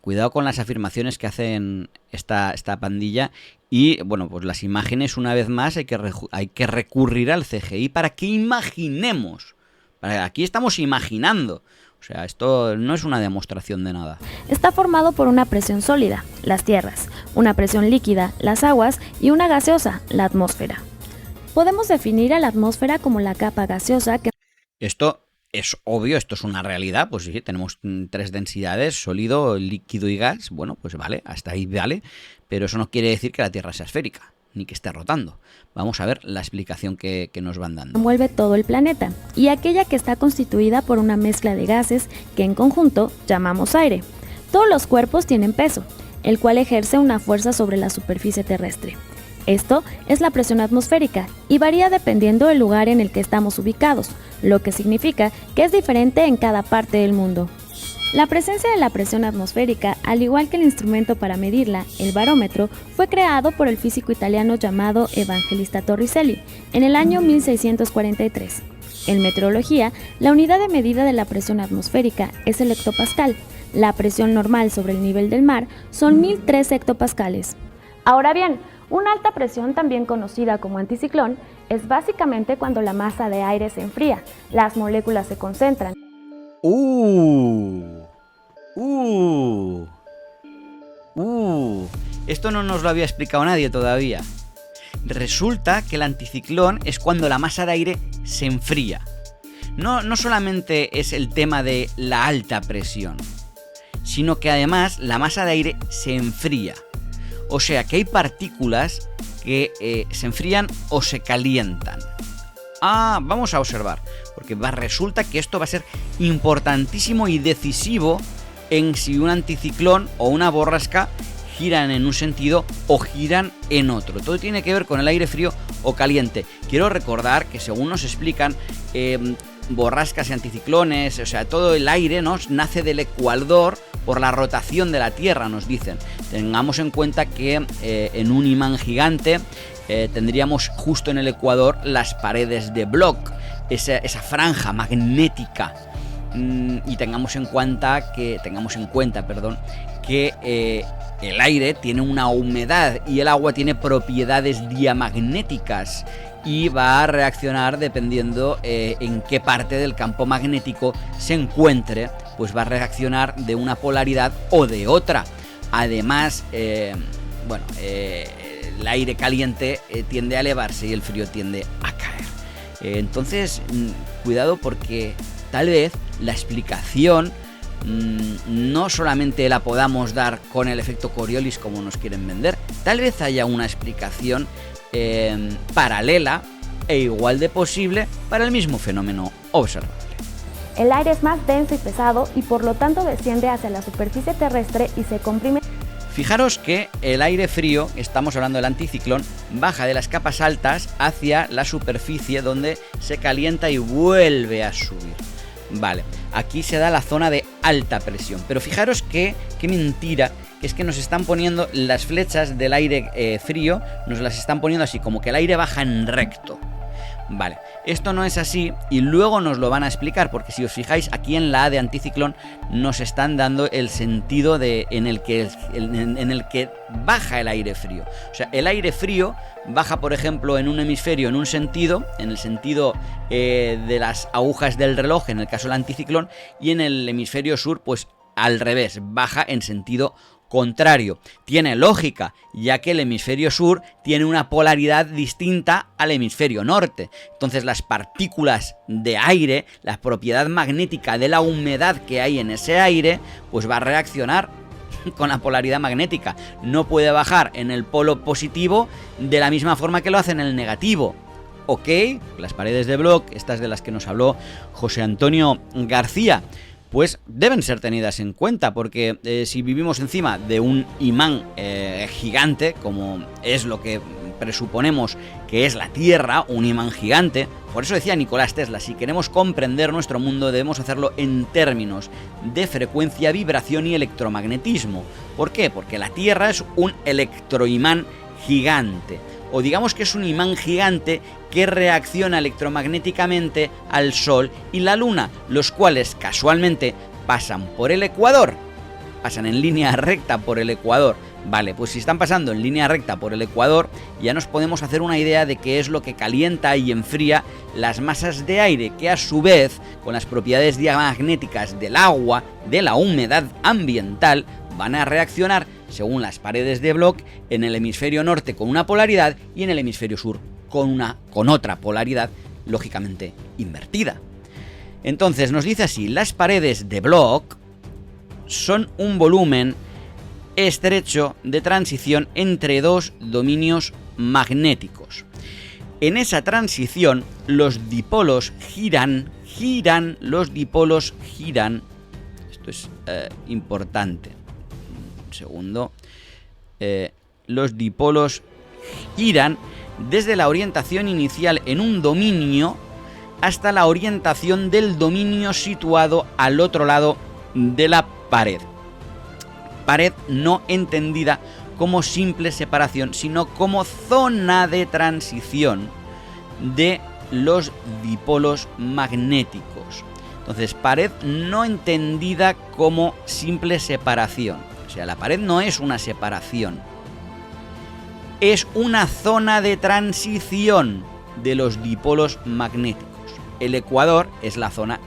Cuidado con las afirmaciones que hacen esta pandilla. Y bueno, pues las imágenes, una vez más, hay que recurrir al CGI para que imaginemos. Aquí estamos imaginando. O sea, esto no es una demostración de nada. Está formado por una presión sólida, las tierras, una presión líquida, las aguas, y una gaseosa, la atmósfera. Podemos definir a la atmósfera como la capa gaseosa que... Esto es obvio, esto es una realidad, pues sí, tenemos 3 densidades, sólido, líquido y gas. Bueno, pues vale, hasta ahí vale, pero eso no quiere decir que la Tierra sea esférica, ni que esté rotando. Vamos a ver la explicación que nos van dando. Envuelve todo el planeta, y aquella que está constituida por una mezcla de gases que en conjunto llamamos aire. Todos los cuerpos tienen peso, el cual ejerce una fuerza sobre la superficie terrestre. Esto es la presión atmosférica y varía dependiendo del lugar en el que estamos ubicados, lo que significa que es diferente en cada parte del mundo. La presencia de la presión atmosférica, al igual que el instrumento para medirla, el barómetro, fue creado por el físico italiano llamado Evangelista Torricelli en el año 1643. En meteorología, la unidad de medida de la presión atmosférica es el hectopascal. La presión normal sobre el nivel del mar son 1003 hectopascales. Ahora bien, una alta presión, también conocida como anticiclón, es básicamente cuando la masa de aire se enfría, las moléculas se concentran. Esto no nos lo había explicado nadie todavía. Resulta que el anticiclón es cuando la masa de aire se enfría. No solamente es el tema de la alta presión, sino que además la masa de aire se enfría. O sea que hay partículas que se enfrían o se calientan. Vamos a observar, porque resulta que esto va a ser importantísimo y decisivo en si un anticiclón o una borrasca giran en un sentido o giran en otro. Todo tiene que ver con el aire frío o caliente. Quiero recordar que, según nos explican, borrascas y anticiclones, o sea, todo el aire, ¿no?, nace del ecuador por la rotación de la Tierra, nos dicen. Tengamos en cuenta que en un imán gigante tendríamos justo en el ecuador las paredes de Bloch, esa franja magnética. Y tengamos en cuenta que el aire tiene una humedad y el agua tiene propiedades diamagnéticas y va a reaccionar dependiendo en qué parte del campo magnético se encuentre, pues va a reaccionar de una polaridad o de otra. Además, el aire caliente tiende a elevarse y el frío tiende a caer. Entonces, cuidado, porque tal vez la explicación no solamente la podamos dar con el efecto Coriolis como nos quieren vender, tal vez haya una explicación paralela e igual de posible para el mismo fenómeno observable. El aire es más denso y pesado y por lo tanto desciende hacia la superficie terrestre y se comprime. Fijaros que el aire frío, estamos hablando del anticiclón, baja de las capas altas hacia la superficie donde se calienta y vuelve a subir. Vale, aquí se da la zona de alta presión, pero fijaros que qué mentira, que es que nos están poniendo las flechas del aire frío, nos las están poniendo así, como que el aire baja en recto. Vale, esto no es así y luego nos lo van a explicar, porque si os fijáis aquí en la A de anticiclón nos están dando el sentido en el que baja el aire frío. O sea, el aire frío baja, por ejemplo, en un hemisferio en un sentido, en el sentido de las agujas del reloj, en el caso del anticiclón, y en el hemisferio sur, pues al revés, baja en sentido contrario. Tiene lógica, ya que el hemisferio sur tiene una polaridad distinta al hemisferio norte. Entonces las partículas de aire, la propiedad magnética de la humedad que hay en ese aire, pues va a reaccionar con la polaridad magnética. No puede bajar en el polo positivo de la misma forma que lo hace en el negativo. Ok, las paredes de Bloch, estas de las que nos habló José Antonio García, pues deben ser tenidas en cuenta, porque si vivimos encima de un imán gigante, como es lo que presuponemos que es la Tierra, un imán gigante, por eso decía Nicolás Tesla, si queremos comprender nuestro mundo debemos hacerlo en términos de frecuencia, vibración y electromagnetismo. ¿Por qué? Porque la Tierra es un electroimán gigante, o digamos que es un imán gigante que reacciona electromagnéticamente al Sol y la Luna, los cuales casualmente pasan por el ecuador, pasan en línea recta por el ecuador. Vale, pues si están pasando en línea recta por el ecuador, ya nos podemos hacer una idea de qué es lo que calienta y enfría las masas de aire, que a su vez, con las propiedades diamagnéticas del agua, de la humedad ambiental, van a reaccionar, según las paredes de Bloch, en el hemisferio norte con una polaridad y en el hemisferio sur con otra polaridad, lógicamente invertida. Entonces nos dice así: las paredes de Bloch son un volumen estrecho de transición entre dos dominios magnéticos. En esa transición los dipolos giran, los dipolos giran. Esto es importante. Un segundo. Los dipolos giran desde la orientación inicial en un dominio hasta la orientación del dominio situado al otro lado de la pared. Pared no entendida como simple separación, sino como zona de transición de los dipolos magnéticos. Entonces, pared no entendida como simple separación. O sea, la pared no es una separación. Es una zona de transición de los dipolos magnéticos. El ecuador es la zona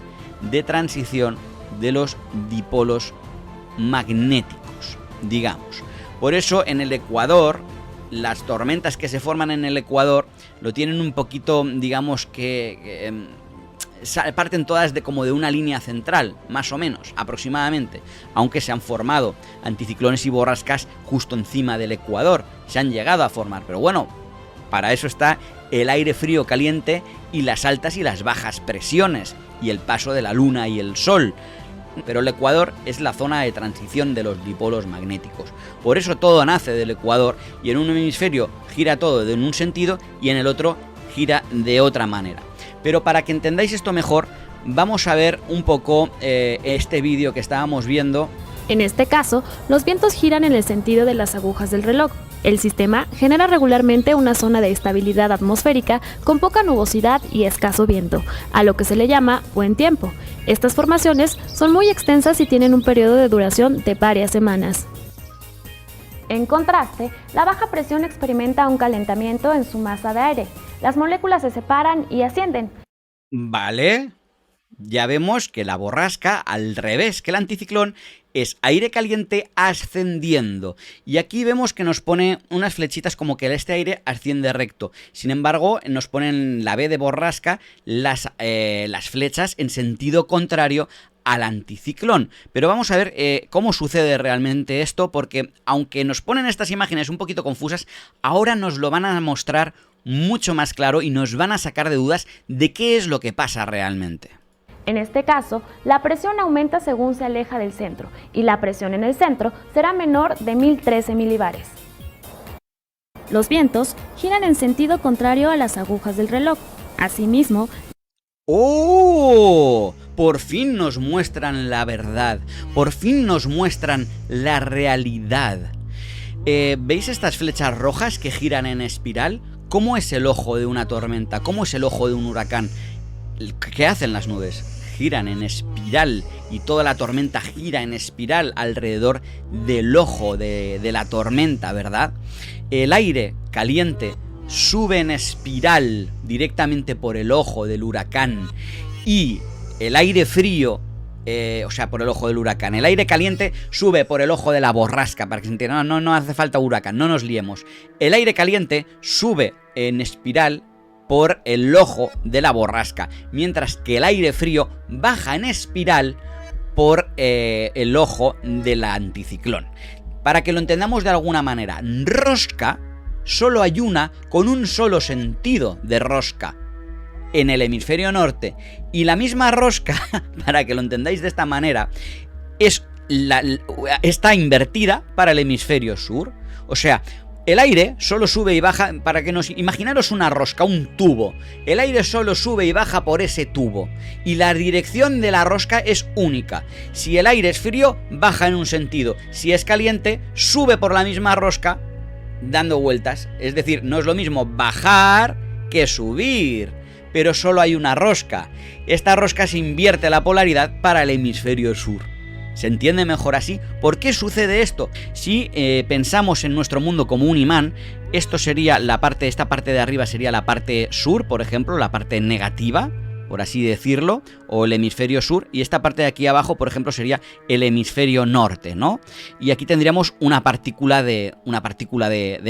de transición de los dipolos magnéticos, digamos. Por eso en el ecuador, las tormentas que se forman en el ecuador lo tienen un poquito, digamos que parten todas de como de una línea central, más o menos, aproximadamente, aunque se han formado anticiclones y borrascas justo encima del ecuador, se han llegado a formar, pero bueno, para eso está el aire frío caliente y las altas y las bajas presiones y el paso de la luna y el sol. Pero el ecuador es la zona de transición de los dipolos magnéticos. Por eso todo nace del ecuador y en un hemisferio gira todo en un sentido y en el otro gira de otra manera. Pero para que entendáis esto mejor, vamos a ver un poco este vídeo que estábamos viendo. En este caso, los vientos giran en el sentido de las agujas del reloj. El sistema genera regularmente una zona de estabilidad atmosférica con poca nubosidad y escaso viento, a lo que se le llama buen tiempo. Estas formaciones son muy extensas y tienen un periodo de duración de varias semanas. En contraste, la baja presión experimenta un calentamiento en su masa de aire. Las moléculas se separan y ascienden. Vale, Ya vemos que la borrasca, al revés que el anticiclón, es aire caliente ascendiendo. Y aquí vemos que nos pone unas flechitas como que este aire asciende recto. Sin embargo, nos ponen la B de borrasca las flechas en sentido contrario al anticiclón. Pero vamos a ver cómo sucede realmente esto, porque aunque nos ponen estas imágenes un poquito confusas, ahora nos lo van a mostrar mucho más claro y nos van a sacar de dudas de qué es lo que pasa realmente. En este caso, la presión aumenta según se aleja del centro y la presión en el centro será menor de 1013 milibares. Los vientos giran en sentido contrario a las agujas del reloj. Asimismo, ¡oh! Por fin nos muestran la verdad, por fin nos muestran la realidad. ¿Veis estas flechas rojas que giran en espiral? ¿Cómo es el ojo de una tormenta? ¿Cómo es el ojo de un huracán? ¿Qué hacen las nubes? Giran en espiral y toda la tormenta gira en espiral alrededor del ojo de la tormenta, ¿verdad? El aire caliente sube en espiral directamente por el ojo del huracán y el aire frío, por el ojo del huracán, el aire caliente sube por el ojo de la borrasca, para que se entienda, no hace falta huracán, no nos liemos. El aire caliente sube en espiral por el ojo de la borrasca, mientras que el aire frío baja en espiral por el ojo del anticiclón. Para que lo entendamos de alguna manera, rosca solo hay una con un solo sentido de rosca en el hemisferio norte, y la misma rosca, para que lo entendáis de esta manera, está invertida para el hemisferio sur. O sea, el aire solo sube y baja, para que nos imaginaros una rosca, un tubo. El aire solo sube y baja por ese tubo. Y la dirección de la rosca es única. Si el aire es frío, baja en un sentido. Si es caliente, sube por la misma rosca dando vueltas. Es decir, no es lo mismo bajar que subir. Pero solo hay una rosca. Esta rosca se invierte la polaridad para el hemisferio sur. ¿Se entiende mejor así? ¿Por qué sucede esto? Si pensamos en nuestro mundo como un imán, esta parte de arriba sería la parte sur, por ejemplo, la parte negativa, por así decirlo, o el hemisferio sur, y esta parte de aquí abajo, por ejemplo, sería el hemisferio norte, ¿no? Y aquí tendríamos una partícula de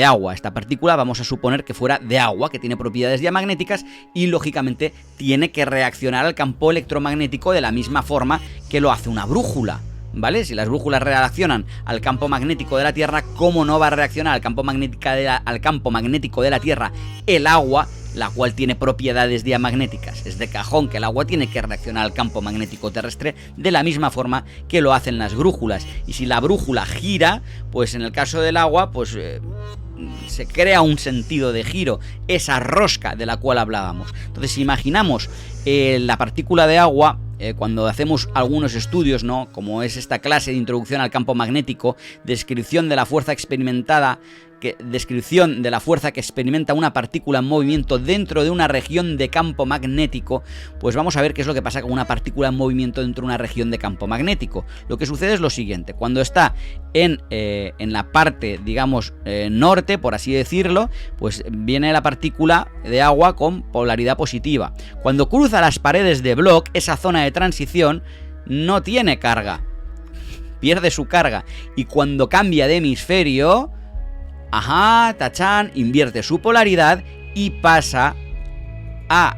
agua. Esta partícula vamos a suponer que fuera de agua, que tiene propiedades diamagnéticas y lógicamente tiene que reaccionar al campo electromagnético de la misma forma que lo hace una brújula, ¿vale? Si las brújulas reaccionan al campo magnético de la Tierra, ¿cómo no va a reaccionar al campo magnético de la Tierra el agua, la cual tiene propiedades diamagnéticas? Es de cajón que el agua tiene que reaccionar al campo magnético terrestre de la misma forma que lo hacen las brújulas. Y si la brújula gira, pues en el caso del agua, se crea un sentido de giro, esa rosca de la cual hablábamos. Entonces, si imaginamos la partícula de agua, cuando hacemos algunos estudios, ¿no?, como es esta clase de introducción al campo magnético, descripción de la fuerza que experimenta una partícula en movimiento dentro de una región de campo magnético, pues vamos a ver qué es lo que pasa con una partícula en movimiento dentro de una región de campo magnético. Lo que sucede es lo siguiente: cuando está en la parte, digamos, norte, por así decirlo, pues viene la partícula de agua con polaridad positiva. Cuando cruza las paredes de Bloch, esa zona de transición no tiene carga, pierde su carga, y cuando cambia de hemisferio, invierte su polaridad y pasa a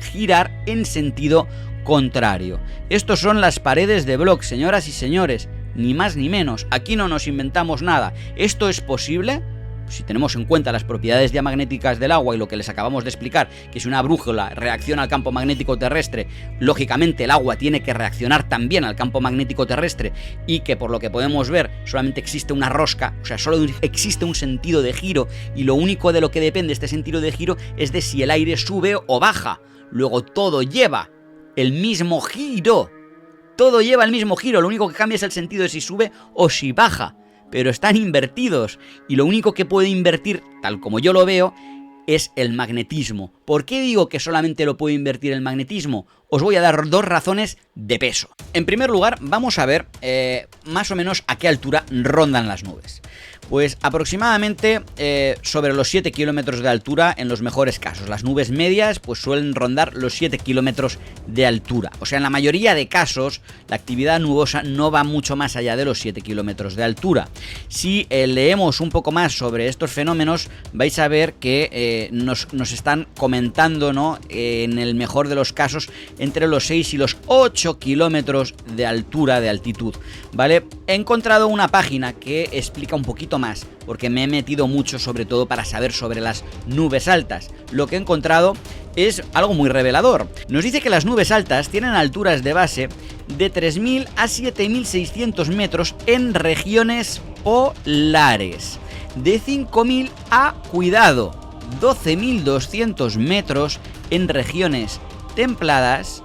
girar en sentido contrario. Estos son las paredes de Bloch, señoras y señores, ni más ni menos. Aquí no nos inventamos nada. ¿Esto es posible? Si tenemos en cuenta las propiedades diamagnéticas del agua y lo que les acabamos de explicar, que si una brújula reacciona al campo magnético terrestre, lógicamente el agua tiene que reaccionar también al campo magnético terrestre, y que por lo que podemos ver solamente existe una rosca, o sea, solo existe un sentido de giro, y lo único de lo que depende este sentido de giro es de si el aire sube o baja. Luego todo lleva el mismo giro, lo único que cambia es el sentido de si sube o si baja, pero están invertidos, y lo único que puede invertir, tal como yo lo veo, es el magnetismo. ¿Por qué digo que solamente lo puede invertir el magnetismo? Os voy a dar 2 razones de peso. En primer lugar, vamos a ver más o menos a qué altura rondan las nubes. Pues aproximadamente sobre los 7 kilómetros de altura en los mejores casos. Las nubes medias pues suelen rondar los 7 kilómetros de altura. O sea, en la mayoría de casos la actividad nubosa no va mucho más allá de los 7 kilómetros de altura. Si leemos un poco más sobre estos fenómenos, vais a ver que nos están comentando, ¿no? En el mejor de los casos, entre los 6 y los 8 kilómetros de altura, de altitud, ¿vale? He encontrado una página que explica un poquito más, porque me he metido mucho sobre todo para saber sobre las nubes altas. Lo que he encontrado es algo muy revelador. Nos dice que las nubes altas tienen alturas de base de 3.000 a 7.600 metros en regiones polares, de 5.000 a, cuidado, 12.200 metros en regiones templadas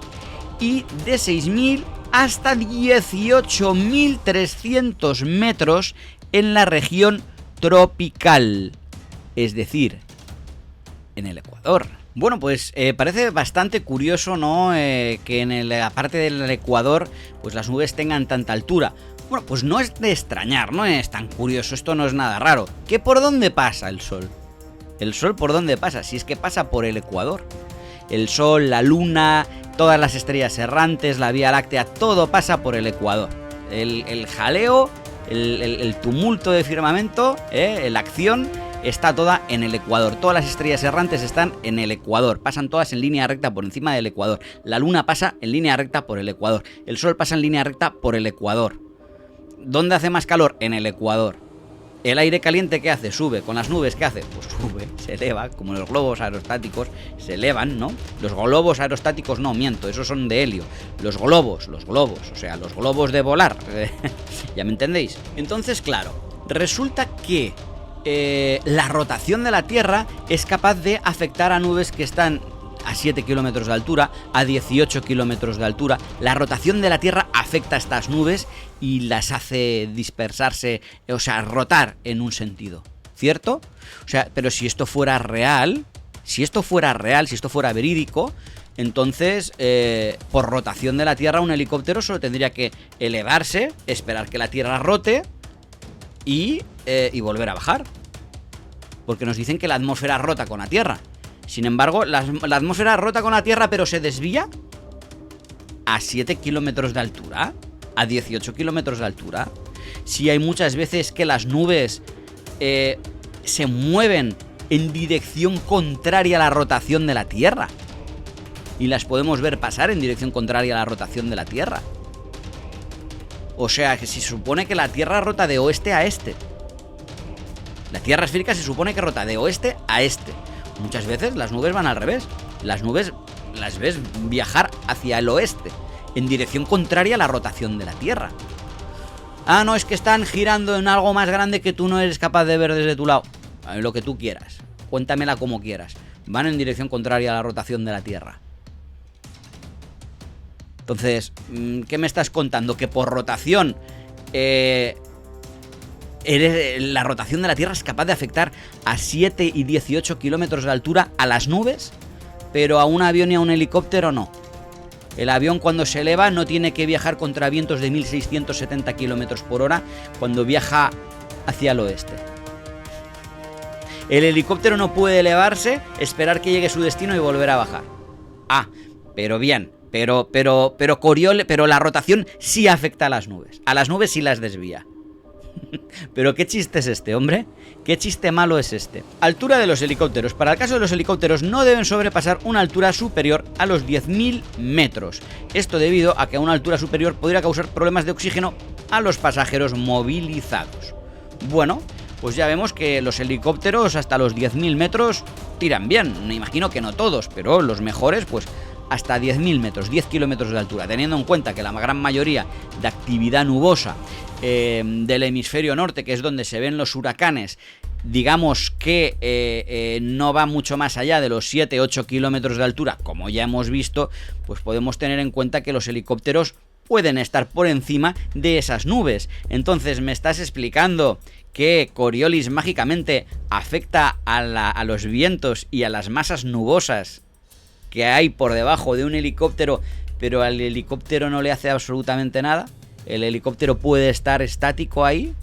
y de 6.000 hasta 18.300 metros en la región tropical, es decir, en el Ecuador. Bueno, pues parece bastante curioso, ¿no? Que en la parte del Ecuador pues las nubes tengan tanta altura. Bueno, pues no es de extrañar, no es tan curioso, esto no es nada raro. ¿Que por dónde pasa el Sol? ¿El Sol por dónde pasa? Si es que pasa por el Ecuador. El Sol, la Luna, todas las estrellas errantes, la Vía Láctea, todo pasa por el Ecuador. El jaleo, el tumulto de firmamento, la acción, está toda en el Ecuador. Todas las estrellas errantes están en el Ecuador. Pasan todas en línea recta por encima del Ecuador. La Luna pasa en línea recta por el Ecuador. El Sol pasa en línea recta por el Ecuador. ¿Dónde hace más calor? En el Ecuador. ¿El aire caliente qué hace? Sube. ¿Con las nubes qué hace? Pues sube, se eleva, como los globos aerostáticos se elevan, ¿no? Los globos aerostáticos no, miento, esos son de helio. Los globos, o sea, los globos de volar, ¿ya me entendéis? Entonces, claro, resulta que la rotación de la Tierra es capaz de afectar a nubes que están a 7 kilómetros de altura, a 18 kilómetros de altura. La rotación de la Tierra afecta a estas nubes y las hace dispersarse, o sea, rotar en un sentido, ¿cierto? O sea, pero si esto fuera real, si esto fuera verídico, entonces, por rotación de la Tierra, un helicóptero solo tendría que elevarse, esperar que la Tierra rote y volver a bajar. Porque nos dicen que la atmósfera rota con la Tierra. Sin embargo, la atmósfera rota con la Tierra, pero se desvía a 7 kilómetros de altura, a 18 kilómetros de altura. Si hay muchas veces que las nubes se mueven en dirección contraria a la rotación de la Tierra. Y las podemos ver pasar en dirección contraria a la rotación de la Tierra. O sea, que se supone que la Tierra rota de oeste a este. La Tierra esférica se supone que rota de oeste a este. Muchas veces las nubes van al revés. Las nubes las ves viajar hacia el oeste, en dirección contraria a la rotación de la Tierra. Ah, no, es que están girando en algo más grande que tú no eres capaz de ver desde tu lado. Lo que tú quieras. Cuéntamela como quieras. Van en dirección contraria a la rotación de la Tierra. Entonces, ¿qué me estás contando? Que por rotación la rotación de la Tierra es capaz de afectar a 7 y 18 kilómetros de altura a las nubes, pero a un avión y a un helicóptero no. El avión, cuando se eleva, no tiene que viajar contra vientos de 1670 kilómetros por hora cuando viaja hacia el oeste. El helicóptero no puede elevarse, esperar que llegue a su destino y volver a bajar. Ah, pero bien, pero la rotación sí afecta a las nubes. A las nubes sí las desvía. Pero qué chiste es este, hombre. Qué chiste malo es este. Altura de los helicópteros. Para el caso de los helicópteros no deben sobrepasar una altura superior a los 10.000 metros. Esto debido a que a una altura superior podría causar problemas de oxígeno a los pasajeros movilizados. Bueno, pues ya vemos que los helicópteros hasta los 10.000 metros tiran bien. Me imagino que no todos, pero los mejores pues hasta 10.000 metros, 10 kilómetros de altura. Teniendo en cuenta que la gran mayoría de actividad nubosa del hemisferio norte, que es donde se ven los huracanes, digamos que no va mucho más allá de los 7-8 kilómetros de altura, como ya hemos visto, pues podemos tener en cuenta que los helicópteros pueden estar por encima de esas nubes. Entonces me estás explicando que Coriolis mágicamente afecta a los vientos y a las masas nubosas que hay por debajo de un helicóptero, pero al helicóptero no le hace absolutamente nada. El helicóptero puede estar estático ahí.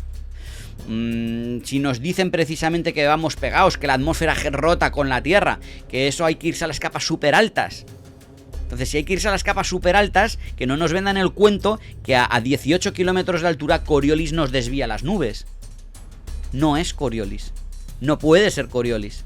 Si nos dicen precisamente que vamos pegados, que la atmósfera rota con la Tierra, que eso hay que irse a las capas súper altas. Entonces, si hay que irse a las capas súper altas, que no nos vendan el cuento que a 18 kilómetros de altura Coriolis nos desvía las nubes. No es Coriolis. No puede ser Coriolis.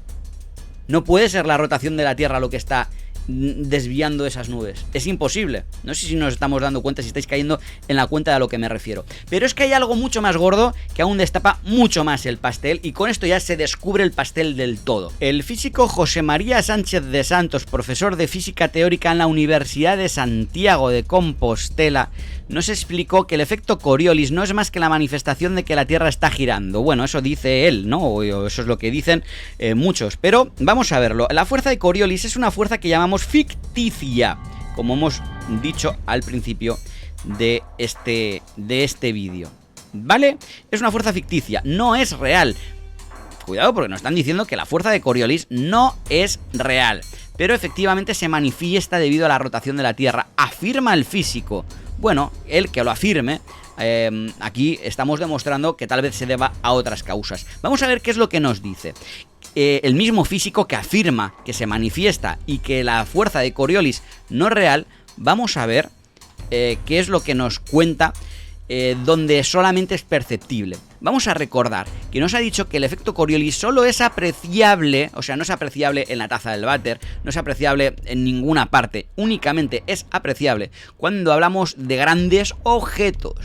No puede ser la rotación de la Tierra lo que está desviando esas nubes. Es imposible. No sé si nos estamos dando cuenta, si estáis cayendo en la cuenta de a lo que me refiero. Pero es que hay algo mucho más gordo que aún destapa mucho más el pastel, y con esto ya se descubre el pastel del todo. El físico José María Sánchez de Santos, profesor de física teórica en la Universidad de Santiago de Compostela, nos explicó que el efecto Coriolis no es más que la manifestación de que la Tierra está girando. Bueno, eso dice él, ¿no? O eso es lo que dicen muchos. Pero vamos a verlo. La fuerza de Coriolis es una fuerza que llamamos ficticia, como hemos dicho al principio de este vídeo. ¿Vale? Es una fuerza ficticia, no es real. Cuidado, porque nos están diciendo que la fuerza de Coriolis no es real, pero efectivamente se manifiesta debido a la rotación de la Tierra, afirma el físico. Bueno, él que lo afirme, aquí estamos demostrando que tal vez se deba a otras causas. Vamos a ver qué es lo que nos dice. El mismo físico que afirma que se manifiesta y que la fuerza de Coriolis no es real, vamos a ver qué es lo que nos cuenta, donde solamente es perceptible. Vamos a recordar que nos ha dicho que el efecto Coriolis solo es apreciable, o sea, no es apreciable en la taza del váter, no es apreciable en ninguna parte, únicamente es apreciable cuando hablamos de grandes objetos,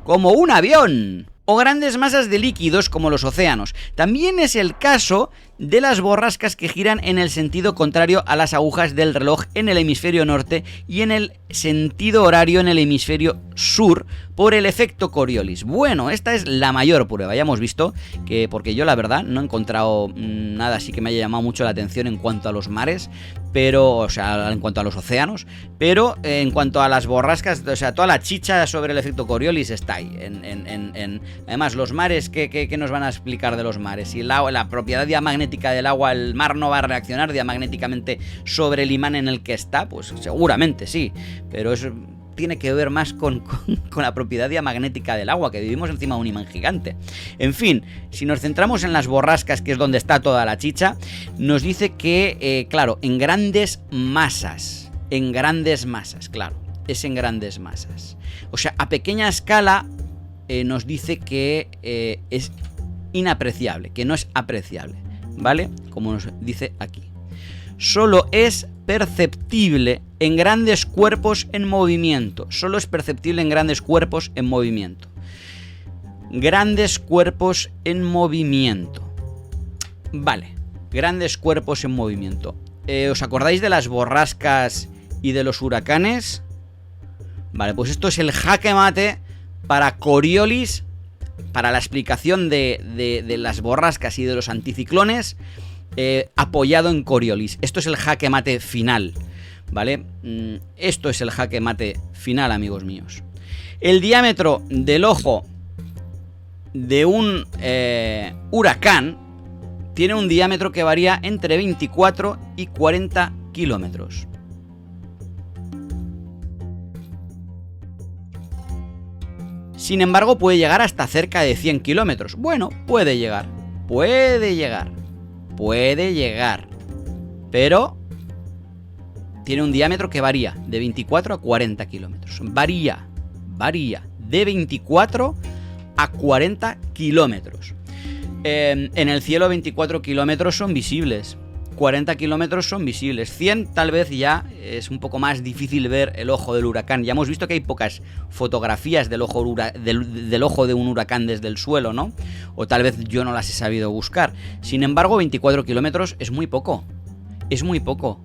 como un avión, o grandes masas de líquidos como los océanos. También es el caso de las borrascas que giran en el sentido contrario a las agujas del reloj en el hemisferio norte y en el sentido horario en el hemisferio sur por el efecto Coriolis. Bueno, esta es la mayor prueba. Ya hemos visto que, porque yo la verdad no he encontrado nada así que me haya llamado mucho la atención en cuanto a los mares, pero, o sea, en cuanto a los océanos, pero en cuanto a las borrascas, o sea, toda la chicha sobre el efecto Coriolis está ahí. Además, los mares, ¿qué nos van a explicar de los mares? Si la propiedad diamagnética del agua, el mar no va a reaccionar diamagnéticamente sobre el imán en el que está, pues seguramente sí, pero eso tiene que ver más con la propiedad diamagnética del agua, que vivimos encima de un imán gigante. En fin, si nos centramos en las borrascas, que es donde está toda la chicha, nos dice que, claro, en grandes masas, claro, es en grandes masas. O sea, a pequeña escala nos dice que es inapreciable, que no es apreciable, ¿vale? Como nos dice aquí. Solo es perceptible en grandes cuerpos en movimiento. Solo es perceptible en grandes cuerpos en movimiento. Grandes cuerpos en movimiento. Vale, grandes cuerpos en movimiento. ¿Os acordáis de las borrascas y de los huracanes? Vale, pues esto es el jaque mate para Coriolis, para la explicación de las borrascas y de los anticiclones, apoyado en Coriolis. Esto es el jaque mate final, ¿vale? Esto es el jaque mate final, amigos míos. El diámetro del ojo de un huracán tiene un diámetro que varía entre 24 y 40 kilómetros. Sin embargo, puede llegar hasta cerca de 100 kilómetros. Bueno, puede llegar. Pero tiene un diámetro que varía de 24 a 40 kilómetros. Varía de 24 a 40 kilómetros. En el cielo 24 kilómetros son visibles. 40 kilómetros son visibles. 100 tal vez ya es un poco más difícil ver el ojo del huracán. Ya hemos visto que hay pocas fotografías del ojo de un huracán desde el suelo, ¿no? O tal vez yo no las he sabido buscar. Sin embargo, 24 kilómetros es muy poco. Es muy poco.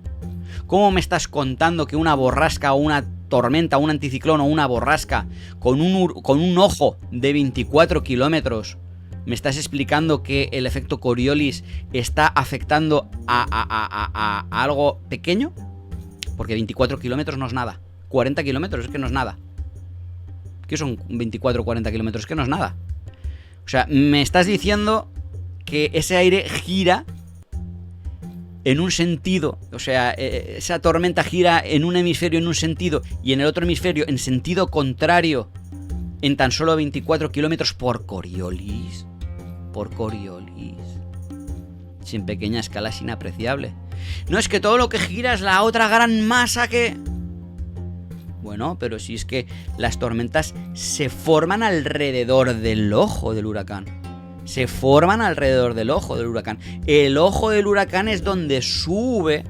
¿Cómo me estás contando que una borrasca o una tormenta, un anticiclón o una borrasca con un ojo de 24 kilómetros... ¿Me estás explicando que el efecto Coriolis está afectando a algo pequeño? Porque 24 kilómetros no es nada. 40 kilómetros, es que no es nada. ¿Qué son 24 o 40 kilómetros? Es que no es nada. O sea, me estás diciendo que ese aire gira en un sentido, o sea, esa tormenta gira en un hemisferio en un sentido y en el otro hemisferio en sentido contrario en tan solo 24 kilómetros por Coriolis. Por Coriolis. Si en pequeña escala es inapreciable. No es que todo lo que gira es la otra gran masa que... Bueno, pero si es que las tormentas se forman alrededor del ojo del huracán. Se forman alrededor del ojo del huracán. El ojo del huracán es donde sube...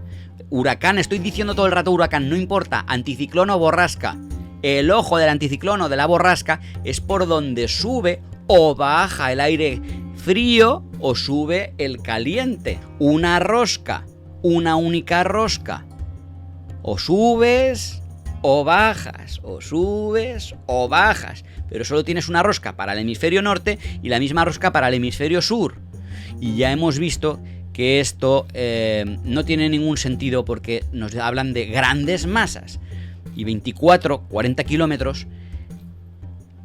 Huracán, estoy diciendo todo el rato huracán, no importa, anticiclón o borrasca. El ojo del anticiclón o de la borrasca es por donde sube o baja el aire frío o sube el caliente. Una rosca, una única rosca. O subes o bajas, o subes o bajas. Pero solo tienes una rosca para el hemisferio norte y la misma rosca para el hemisferio sur. Y ya hemos visto que esto no tiene ningún sentido porque nos hablan de grandes masas. Y 24, 40 kilómetros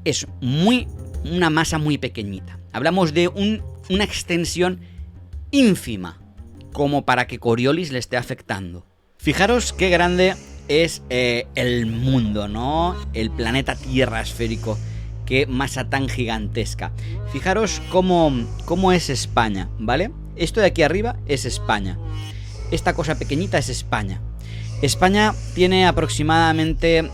es una masa muy pequeñita. Hablamos de una extensión ínfima como para que Coriolis le esté afectando. Fijaros qué grande es el mundo, ¿no? El planeta Tierra esférico. Qué masa tan gigantesca. Fijaros cómo es España, ¿vale? Esto de aquí arriba es España. Esta cosa pequeñita es España. España tiene aproximadamente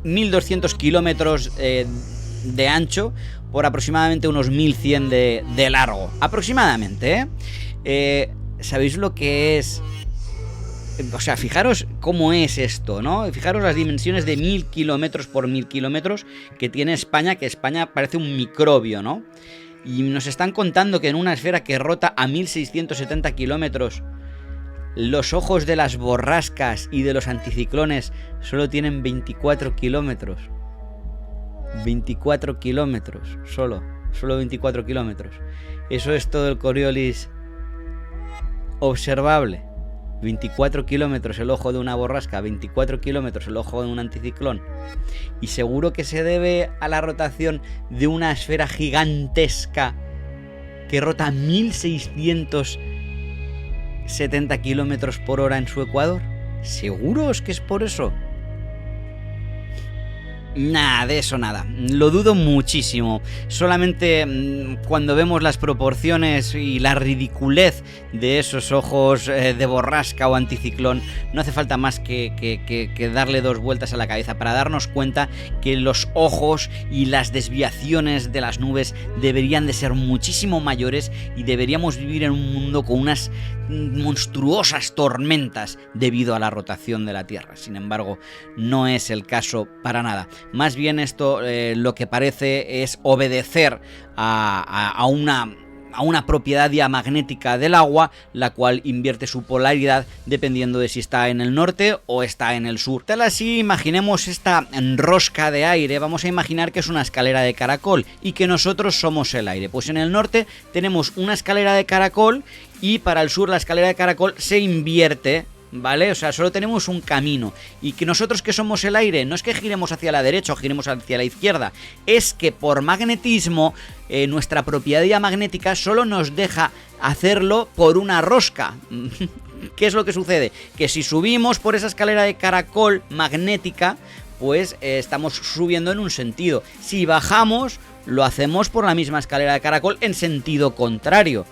1.200 kilómetros de ancho por aproximadamente unos 1.100 de largo. Aproximadamente, ¿eh? ¿Sabéis lo que es? O sea, fijaros cómo es esto, ¿no? Fijaros las dimensiones de 1.000 kilómetros por 1.000 kilómetros que tiene España, que España parece un microbio, ¿no? Y nos están contando que en una esfera que rota a 1.670 kilómetros, los ojos de las borrascas y de los anticiclones solo tienen 24 kilómetros. 24 kilómetros, solo 24 kilómetros. Eso es todo el Coriolis observable. 24 kilómetros el ojo de una borrasca, 24 kilómetros el ojo de un anticiclón. Y seguro que se debe a la rotación de una esfera gigantesca que rota 1.670 kilómetros por hora en su ecuador. ¿Seguros que es por eso? Nada, de eso nada. Lo dudo muchísimo. Solamente cuando vemos las proporciones y la ridiculez de esos ojos de borrasca o anticiclón, no hace falta más que darle dos vueltas a la cabeza para darnos cuenta que los ojos y las desviaciones de las nubes deberían de ser muchísimo mayores y deberíamos vivir en un mundo con unas monstruosas tormentas debido a la rotación de la Tierra. Sin embargo, no es el caso para nada. Más bien esto lo que parece es obedecer a una propiedad diamagnética del agua, la cual invierte su polaridad dependiendo de si está en el norte o está en el sur. Tal así, imaginemos esta rosca de aire. Vamos a imaginar que es una escalera de caracol y que nosotros somos el aire. Pues en el norte tenemos una escalera de caracol y para el sur la escalera de caracol se invierte, ¿vale? O sea, solo tenemos un camino. Y que nosotros que somos el aire, no es que giremos hacia la derecha o giremos hacia la izquierda, es que por magnetismo nuestra propiedad diamagnética solo nos deja hacerlo por una rosca. ¿Qué es lo que sucede? Que si subimos por esa escalera de caracol magnética, pues estamos subiendo en un sentido. Si bajamos, lo hacemos por la misma escalera de caracol en sentido contrario.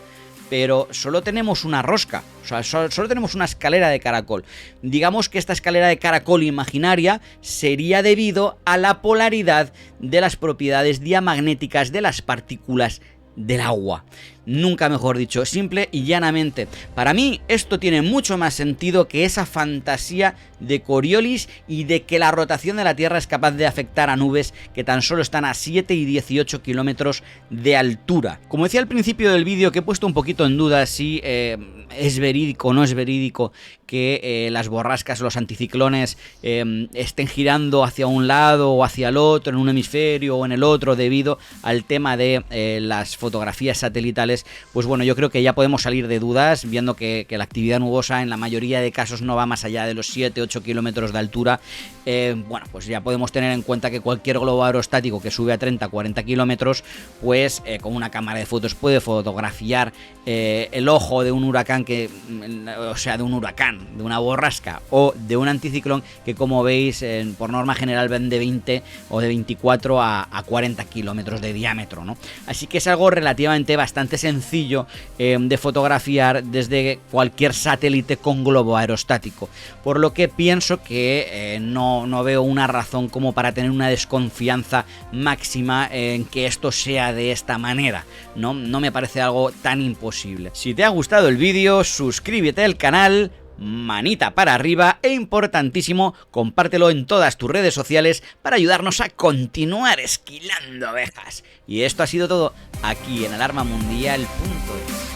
Pero solo tenemos una rosca, o sea, solo tenemos una escalera de caracol. Digamos que esta escalera de caracol imaginaria sería debido a la polaridad de las propiedades diamagnéticas de las partículas del agua. Nunca mejor dicho, simple y llanamente. Para mí esto tiene mucho más sentido que esa fantasía de Coriolis y de que la rotación de la Tierra es capaz de afectar a nubes que tan solo están a 7 y 18 kilómetros de altura. Como decía al principio del vídeo, que he puesto un poquito en duda si es verídico o no es verídico que las borrascas o los anticiclones estén girando hacia un lado o hacia el otro, en un hemisferio o en el otro, debido al tema de las fotografías satelitales Entonces, pues bueno, yo creo que ya podemos salir de dudas, viendo que la actividad nubosa en la mayoría de casos no va más allá de los 7-8 kilómetros de altura. Bueno, pues ya podemos tener en cuenta que cualquier globo aerostático que sube a 30-40 kilómetros, pues con una cámara de fotos puede fotografiar el ojo de un huracán, de una borrasca o de un anticiclón, que como veis, por norma general van de 20 o de 24 a 40 kilómetros de diámetro, ¿no? Así que es algo relativamente bastante sencillo de fotografiar desde cualquier satélite con globo aerostático, por lo que pienso que no veo una razón como para tener una desconfianza máxima en que esto sea de esta manera, ¿no? No me parece algo tan imposible. Si te ha gustado el vídeo, suscríbete al canal, manita para arriba e importantísimo, compártelo en todas tus redes sociales para ayudarnos a continuar esquilando abejas. Y esto ha sido todo aquí en alarmamundial.es.